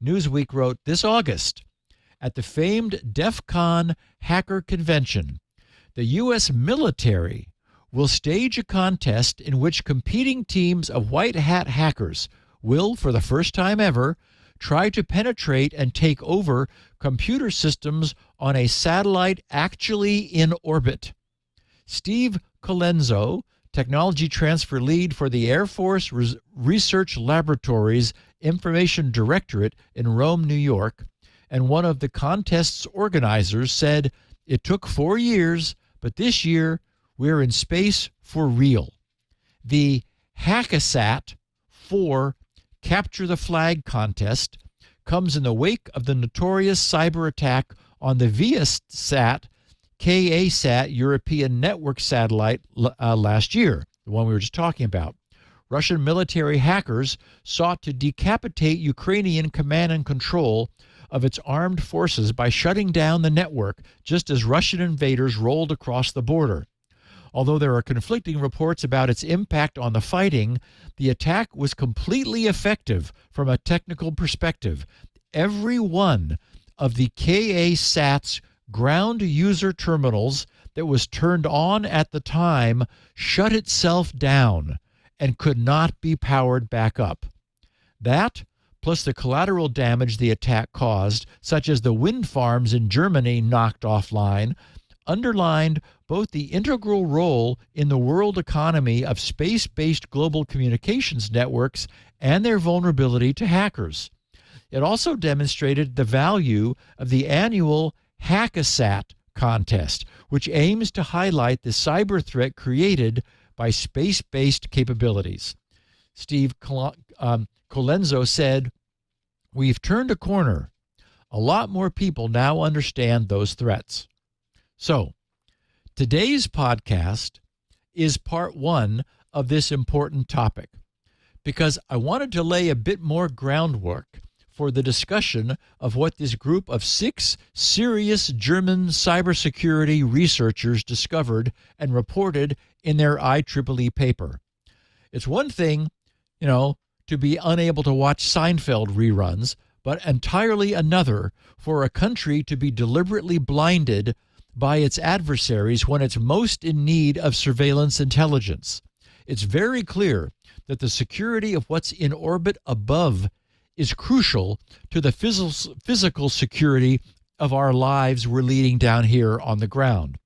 Newsweek wrote this August, at the famed DEF CON hacker convention, the U.S. military will stage a contest in which competing teams of white hat hackers will, for the first time ever, try to penetrate and take over computer systems on a satellite actually in orbit. Steve Colenso, Technology Transfer Lead for the Air Force Research Laboratory's Information Directorate in Rome, New York, and one of the contest's organizers said, it took 4 years, but this year we're in space for real. The Hackasat 4 Capture the Flag contest comes in the wake of the notorious cyber attack on the Viasat KA-SAT European network satellite last year, the one we were just talking about. Russian military hackers sought to decapitate Ukrainian command and control of its armed forces by shutting down the network just as Russian invaders rolled across the border. Although there are conflicting reports about its impact on the fighting, the attack was completely effective from a technical perspective. Every one of the KA-SAT's ground user terminals that was turned on at the time shut itself down and could not be powered back up. That, plus the collateral damage the attack caused, such as the wind farms in Germany knocked offline, underlined both the integral role in the world economy of space-based global communications networks and their vulnerability to hackers. It also demonstrated the value of the annual Hackasat contest, which aims to highlight the cyber threat created by space-based capabilities. Steve Colenso said, we've turned a corner. A lot more people now understand those threats. So, today's podcast is part one of this important topic, because I wanted to lay a bit more groundwork for the discussion of what this group of 6 serious German cybersecurity researchers discovered and reported in their IEEE paper. It's one thing, to be unable to watch Seinfeld reruns, but entirely another for a country to be deliberately blinded by its adversaries when it's most in need of surveillance intelligence. It's very clear that the security of what's in orbit above is crucial to the physical security of our lives we're leading down here on the ground.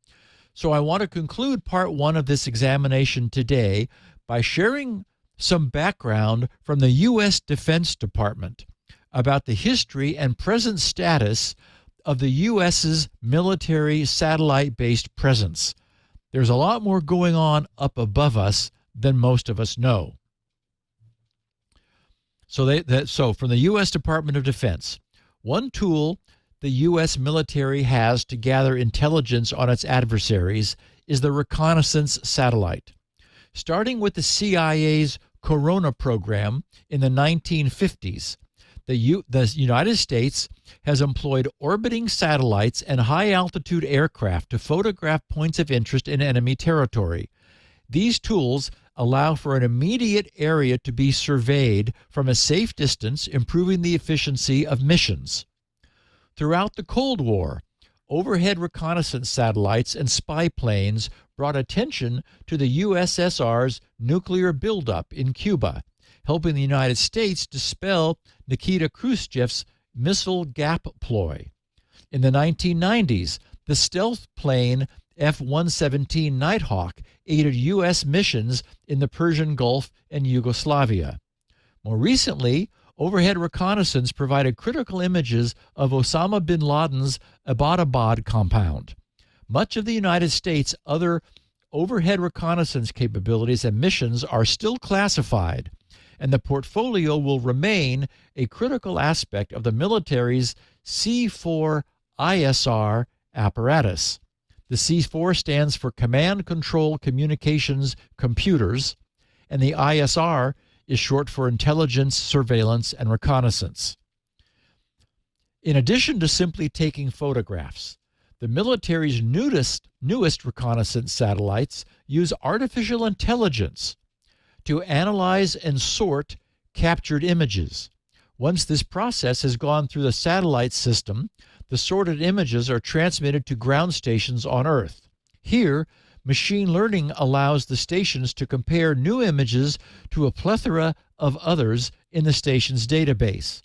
So I want to conclude part one of this examination today by sharing some background from the U.S. Defense Department about the history and present status of the U.S.'s military satellite-based presence. There's a lot more going on up above us than most of us know. So from the U.S. Department of Defense, one tool the U.S. military has to gather intelligence on its adversaries is the reconnaissance satellite. Starting with the CIA's Corona program in the 1950s, the United States has employed orbiting satellites and high-altitude aircraft to photograph points of interest in enemy territory. These tools allow for an immediate area to be surveyed from a safe distance, improving the efficiency of missions. Throughout the Cold War, overhead reconnaissance satellites and spy planes brought attention to the USSR's nuclear buildup in Cuba, helping the United States dispel Nikita Khrushchev's missile gap ploy. In the 1990s, the stealth plane F-117 Nighthawk aided U.S. missions in the Persian Gulf and Yugoslavia. More recently, overhead reconnaissance provided critical images of Osama bin Laden's Abbottabad compound. Much of the United States' other overhead reconnaissance capabilities and missions are still classified, and the portfolio will remain a critical aspect of the military's C4 ISR apparatus. The C4 stands for Command Control Communications Computers, and the ISR is short for Intelligence, Surveillance, and Reconnaissance. In addition to simply taking photographs, the military's newest reconnaissance satellites use artificial intelligence to analyze and sort captured images. Once this process has gone through the satellite system, the sorted images are transmitted to ground stations on Earth. Here, machine learning allows the stations to compare new images to a plethora of others in the station's database.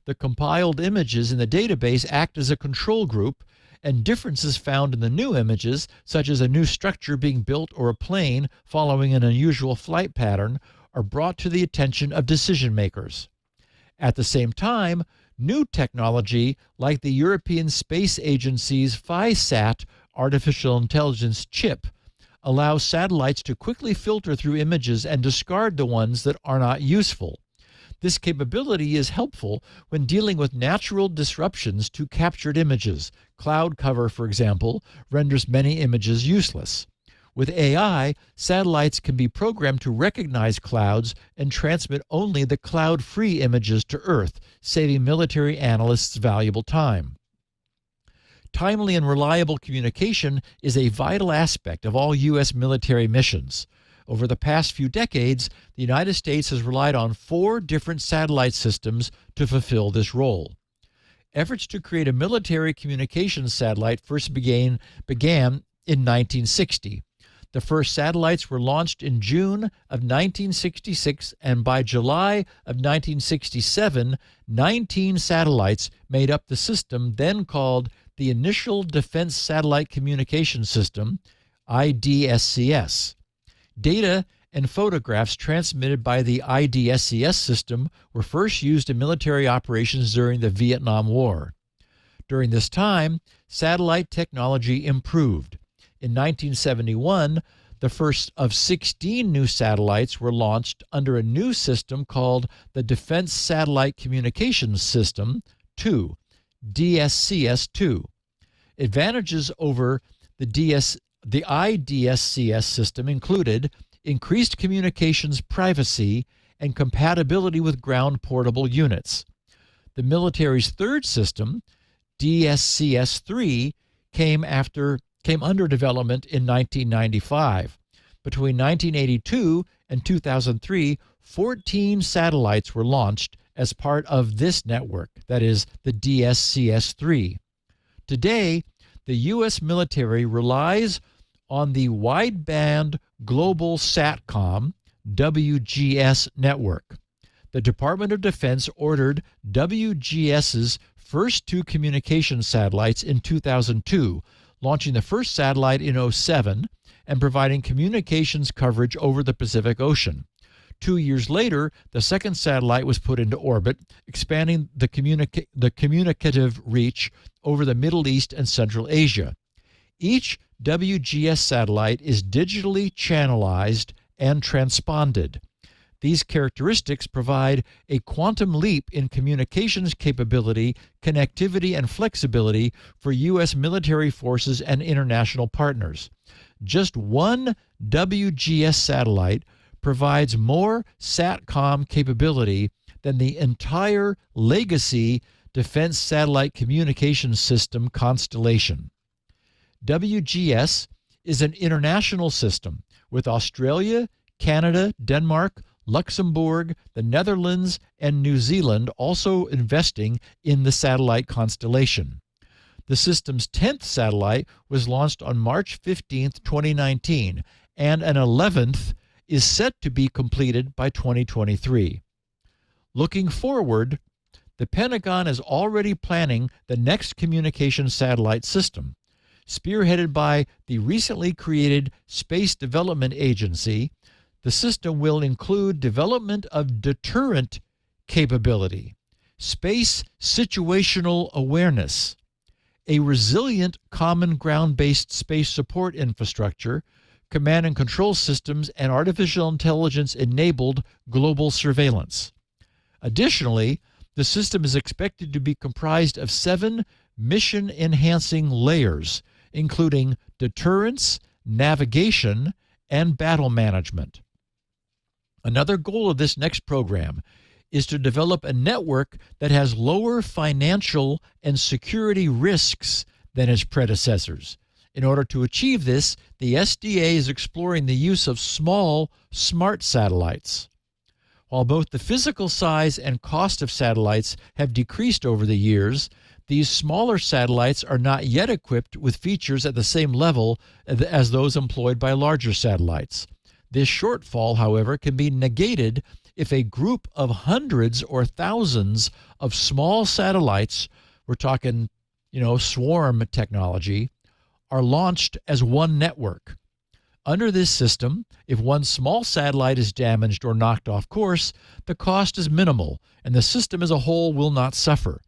The compiled images in the database act as a control group, and differences found in the new images, such as a new structure being built or a plane following an unusual flight pattern, are brought to the attention of decision makers. At the same time, new technology like the European Space Agency's FISAT artificial intelligence chip allows satellites to quickly filter through images and discard the ones that are not useful. This capability is helpful when dealing with natural disruptions to captured images. Cloud cover, for example, renders many images useless. With AI, satellites can be programmed to recognize clouds and transmit only the cloud-free images to Earth, saving military analysts valuable time. Timely and reliable communication is a vital aspect of all U.S. military missions. Over the past few decades, the United States has relied on 4 different satellite systems to fulfill this role. Efforts to create a military communications satellite first began in 1960. The first satellites were launched in June of 1966, and by July of 1967, 19 satellites made up the system then called the Initial Defense Satellite Communication System, IDSCS. Data and photographs transmitted by the IDSCS system were first used in military operations during the Vietnam War. During this time, satellite technology improved. In 1971, the first of 16 new satellites were launched under a new system called the Defense Satellite Communications System 2, DSCS-2. Advantages over the The IDSCS system included increased communications privacy and compatibility with ground portable units. The military's third system, DSCS-3, came under development in 1995. Between 1982 and 2003, 14 satellites were launched as part of this network, that is, the DSCS-3. Today, the U.S. military relies on the Wideband Global SATCOM, WGS network. The Department of Defense ordered WGS's first two communication satellites in 2002, launching the first satellite in 2007 and providing communications coverage over the Pacific Ocean. 2 years later, the second satellite was put into orbit, expanding the communicative reach over the Middle East and Central Asia. Each WGS satellite is digitally channelized and transponded. These characteristics provide a quantum leap in communications capability, connectivity, and flexibility for U.S. military forces and international partners. Just one WGS satellite provides more SATCOM capability than the entire legacy defense satellite communications system constellation. WGS is an international system with Australia, Canada, Denmark, Luxembourg, the Netherlands, and New Zealand also investing in the satellite constellation. The system's 10th satellite was launched on March 15, 2019, and an 11th is set to be completed by 2023. Looking forward, the Pentagon is already planning the next communication satellite system. Spearheaded by the recently created Space Development Agency, the system will include development of deterrent capability, space situational awareness, a resilient common ground-based space support infrastructure, command and control systems, and artificial intelligence-enabled global surveillance. Additionally, the system is expected to be comprised of 7 mission-enhancing layers, including deterrence, navigation, and battle management. Another goal of this next program is to develop a network that has lower financial and security risks than its predecessors. In order to achieve this, the SDA is exploring the use of small, smart satellites. While both the physical size and cost of satellites have decreased over the years, these smaller satellites are not yet equipped with features at the same level as those employed by larger satellites. This shortfall, however, can be negated if a group of hundreds or thousands of small satellites, we're talking, swarm technology, are launched as one network. Under this system, if one small satellite is damaged or knocked off course, the cost is minimal and the system as a whole will not suffer.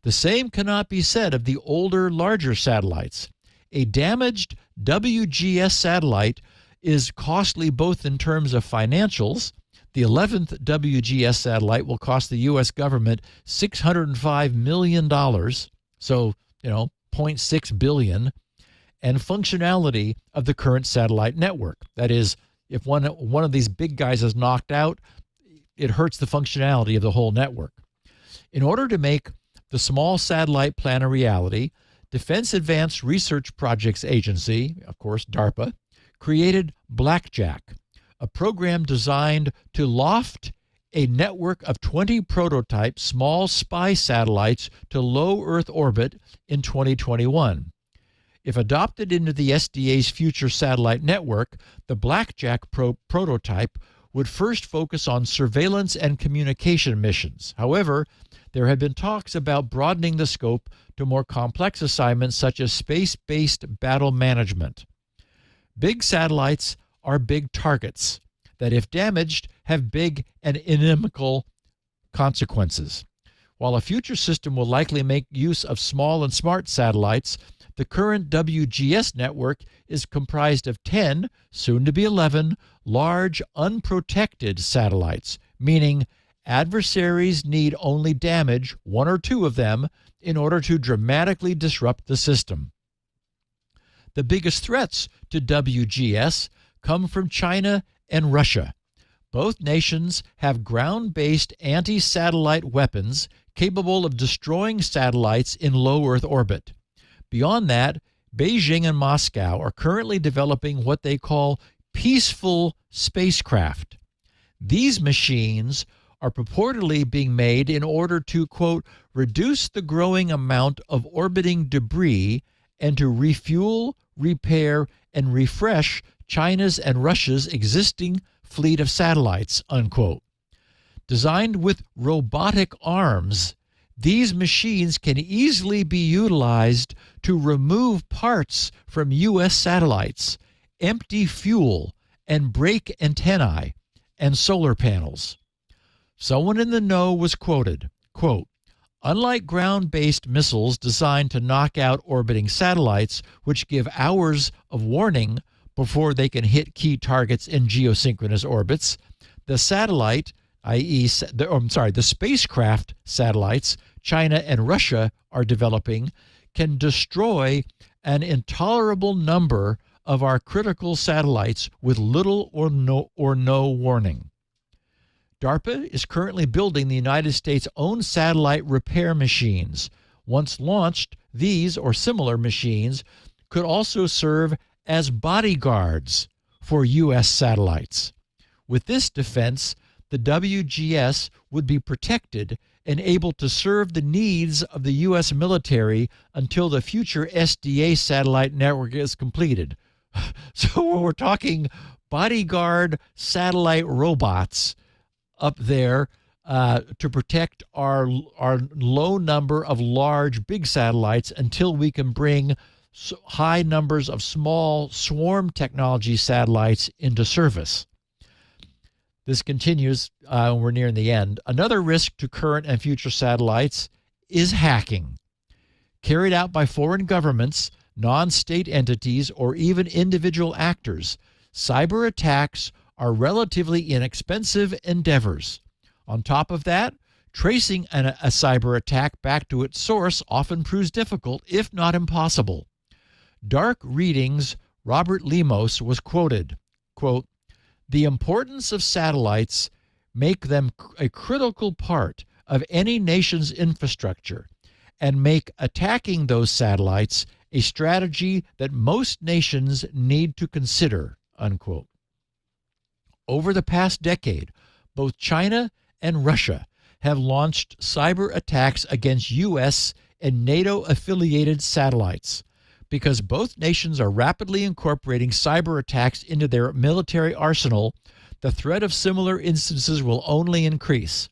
The same cannot be said of the older, larger satellites. A damaged WGS satellite is costly both in terms of financials. The 11th WGS satellite will cost the U.S. government $605 million, so, $0.6 billion, and functionality of the current satellite network. That is, if one of these big guys is knocked out, it hurts the functionality of the whole network. In order to make the small satellite plan a reality, Defense Advanced Research Projects Agency, of course DARPA, created Blackjack, a program designed to loft a network of 20 prototype small spy satellites to low Earth orbit in 2021. If adopted into the SDA's future satellite network, the Blackjack prototype would first focus on surveillance and communication missions. However, there have been talks about broadening the scope to more complex assignments such as space-based battle management. Big satellites are big targets that, if damaged, have big and inimical consequences. While a future system will likely make use of small and smart satellites, the current WGS network is comprised of 10, soon to be 11, large unprotected satellites, meaning adversaries need only damage 1 or 2 of them in order to dramatically disrupt the system. the biggest threats to WGS come from China and Russia. Both nations have ground-based anti-satellite weapons capable of destroying satellites in low Earth orbit. Beyond that, Beijing and Moscow are currently developing what they call peaceful spacecraft. These machines are purportedly being made in order to, quote, reduce the growing amount of orbiting debris and to refuel, repair, and refresh China's and Russia's existing fleet of satellites, unquote. Designed with robotic arms, these machines can easily be utilized to remove parts from U.S. satellites, empty fuel, and break antennae and solar panels. Someone in the know was quoted, quote, unlike ground-based missiles designed to knock out orbiting satellites, which give hours of warning before they can hit key targets in geosynchronous orbits, the satellite, the spacecraft satellites China and Russia are developing can destroy an intolerable number of our critical satellites with little or no warning. DARPA is currently building the United States' own satellite repair machines. Once launched, these or similar machines could also serve as bodyguards for U.S. satellites. With this defense, the WGS would be protected and able to serve the needs of the U.S. military until the future SDA satellite network is completed. So we're talking bodyguard satellite robots up there to protect our low number of large, big satellites until we can bring high numbers of small swarm technology satellites into service. This continues, we're nearing the end. Another risk to current and future satellites is hacking. Carried out by foreign governments, non-state entities, or even individual actors, cyber attacks are relatively inexpensive endeavors. On top of that, tracing a cyber attack back to its source often proves difficult, if not impossible. Dark Readings' Robert Lemos was quoted, quote, the importance of satellites make them a critical part of any nation's infrastructure and make attacking those satellites a strategy that most nations need to consider, unquote. Over the past decade, both China and Russia have launched cyber attacks against U.S. and NATO-affiliated satellites. Because both nations are rapidly incorporating cyber attacks into their military arsenal, the threat of similar instances will only increase.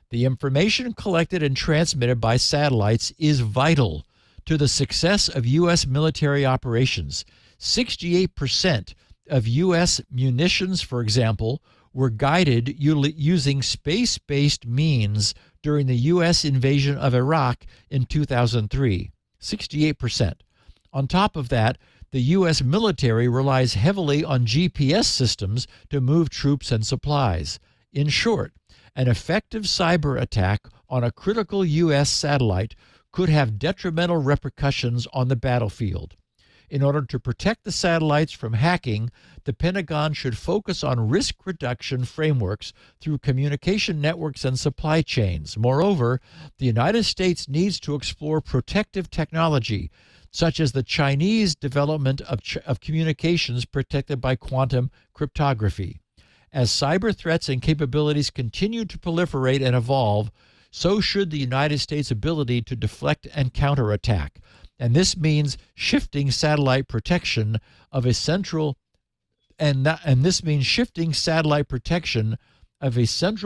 The information collected and transmitted by satellites is vital to the success of U.S. military operations. 68% of U.S. munitions, for example, were guided using space-based means during the U.S. invasion of Iraq in 2003. 68%. On top of that, the U.S. military relies heavily on GPS systems to move troops and supplies. In short, an effective cyber attack on a critical U.S. satellite could have detrimental repercussions on the battlefield. In order to protect the satellites from hacking, the Pentagon should focus on risk reduction frameworks through communication networks and supply chains. Moreover, the United States needs to explore protective technology, such as the Chinese development of communications protected by quantum cryptography. As cyber threats and capabilities continue to proliferate and evolve, so should the United States' ability to deflect and counterattack. And this means shifting satellite protection of a central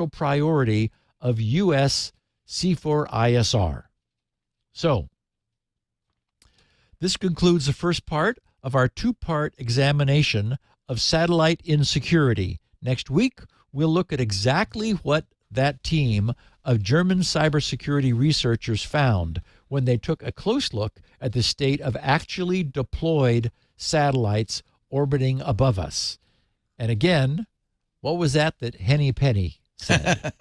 priority of U.S. C4ISR. So, this concludes the first part of our two-part examination of satellite insecurity. Next week, we'll look at exactly what that team of German cybersecurity researchers found when they took a close look at the state of actually deployed satellites orbiting above us. And again, what was that Henny Penny said?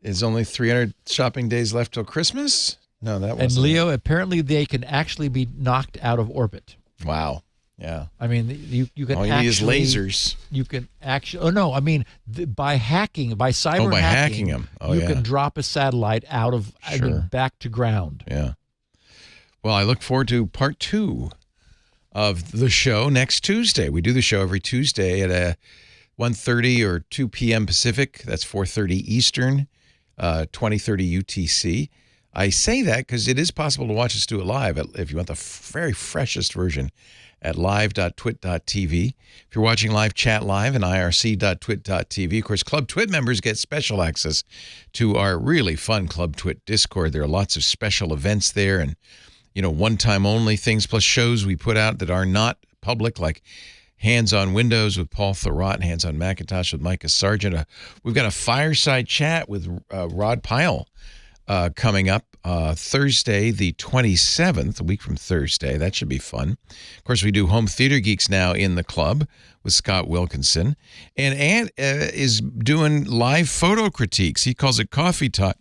Is only 300 shopping days left till Christmas? No, that wasn't. And Leo, apparently they can actually be knocked out of orbit. Wow. Yeah. I mean, you can All you need is lasers. You can actually. Oh no, I mean by hacking, by cyber by hacking them. You can drop a satellite out of back to ground. Yeah. Well, I look forward to part 2 of the show next Tuesday. We do the show every Tuesday at 1:30 or 2 p.m. Pacific. That's 4:30 Eastern, 20:30 UTC. I say that because it is possible to watch us do it live if you want the very freshest version at live.twit.tv. If you're watching live, chat live and irc.twit.tv. Of course, Club Twit members get special access to our really fun Club Twit Discord. There are lots of special events there and, one-time only things, plus shows we put out that are not public, like Hands on Windows with Paul Thurrott and Hands on Macintosh with Micah Sargent. We've got a fireside chat with Rod Pyle coming up Thursday, the 27th, a week from Thursday. That should be fun. Of course, we do Home Theater Geeks now in the club with Scott Wilkinson. And Ant is doing live photo critiques. He calls it Coffee Talk,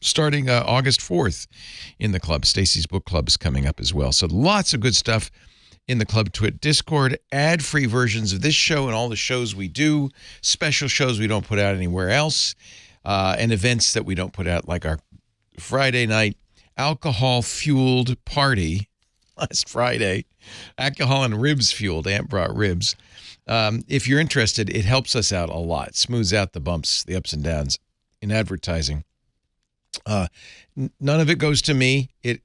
starting August 4th in the club. Stacy's Book Club is coming up as well. So lots of good stuff in the Club Twit Discord. Ad-free versions of this show and all the shows we do. Special shows we don't put out anywhere else. And events that we don't put out, like our Friday night alcohol-fueled party last Friday. Alcohol and ribs-fueled. Ant brought ribs. If you're interested, it helps us out a lot. Smooths out the bumps, the ups and downs in advertising. None of it goes to me. It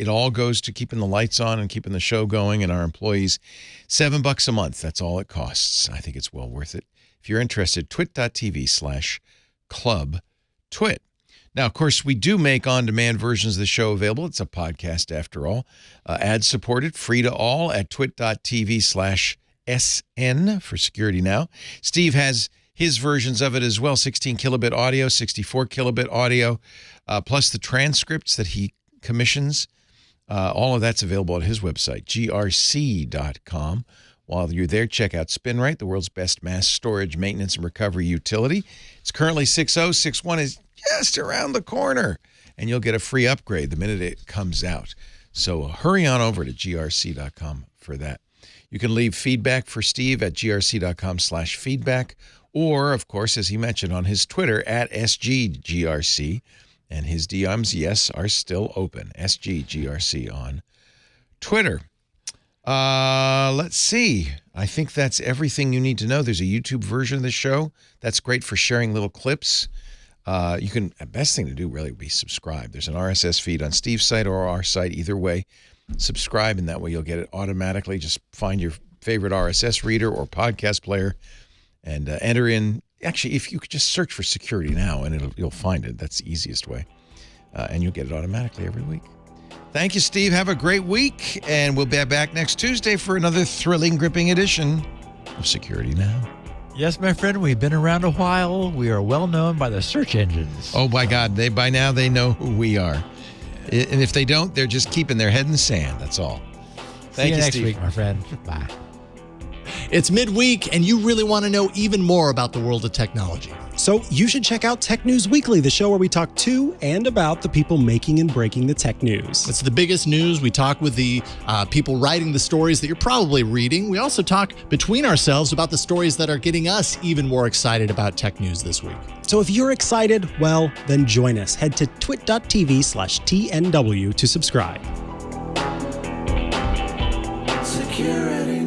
all goes to keeping the lights on and keeping the show going and our employees. $7 a month. That's all it costs. I think it's well worth it. If you're interested, twit.tv/clubtwit. Now, of course, we do make on-demand versions of the show available. It's a podcast after all. Ad-supported, free to all at twit.tv/SN for security now. Steve has his versions of it as well, 16 kilobit audio, 64 kilobit audio, plus the transcripts that he commissions. All of that's available at his website, grc.com. While you're there, check out SpinRite, the world's best mass storage, maintenance, and recovery utility. It's currently 6.0. 6.1 is just around the corner, and you'll get a free upgrade the minute it comes out. So hurry on over to grc.com for that. You can leave feedback for Steve at grc.com/feedback, or, of course, as he mentioned, on his Twitter at SGGRC, and his DMs, yes, are still open. SGGRC on Twitter. Let's see. I think that's everything you need to know. There's a YouTube version of the show. That's great for sharing little clips. The best thing to do really would be subscribe. There's an RSS feed on Steve's site or our site. Either way, subscribe, and that way you'll get it automatically. Just find your favorite RSS reader or podcast player and enter in. Actually, if you could just search for Security Now, and you'll find it. That's the easiest way. And you'll get it automatically every week. Thank you, Steve. Have a great week, and we'll be back next Tuesday for another thrilling, gripping edition of Security Now. Yes, my friend, we've been around a while. We are well known by the search engines. Oh, my God. By now they know who we are. And if they don't, they're just keeping their head in the sand. That's all. Thank you, Steve. next week, my friend. Bye. It's midweek, and you really want to know even more about the world of technology. So you should check out Tech News Weekly, the show where we talk to and about the people making and breaking the tech news. It's the biggest news. We talk with the people writing the stories that you're probably reading. We also talk between ourselves about the stories that are getting us even more excited about tech news this week. So if you're excited, well, then join us. Head to twit.tv/TNW to subscribe. Security.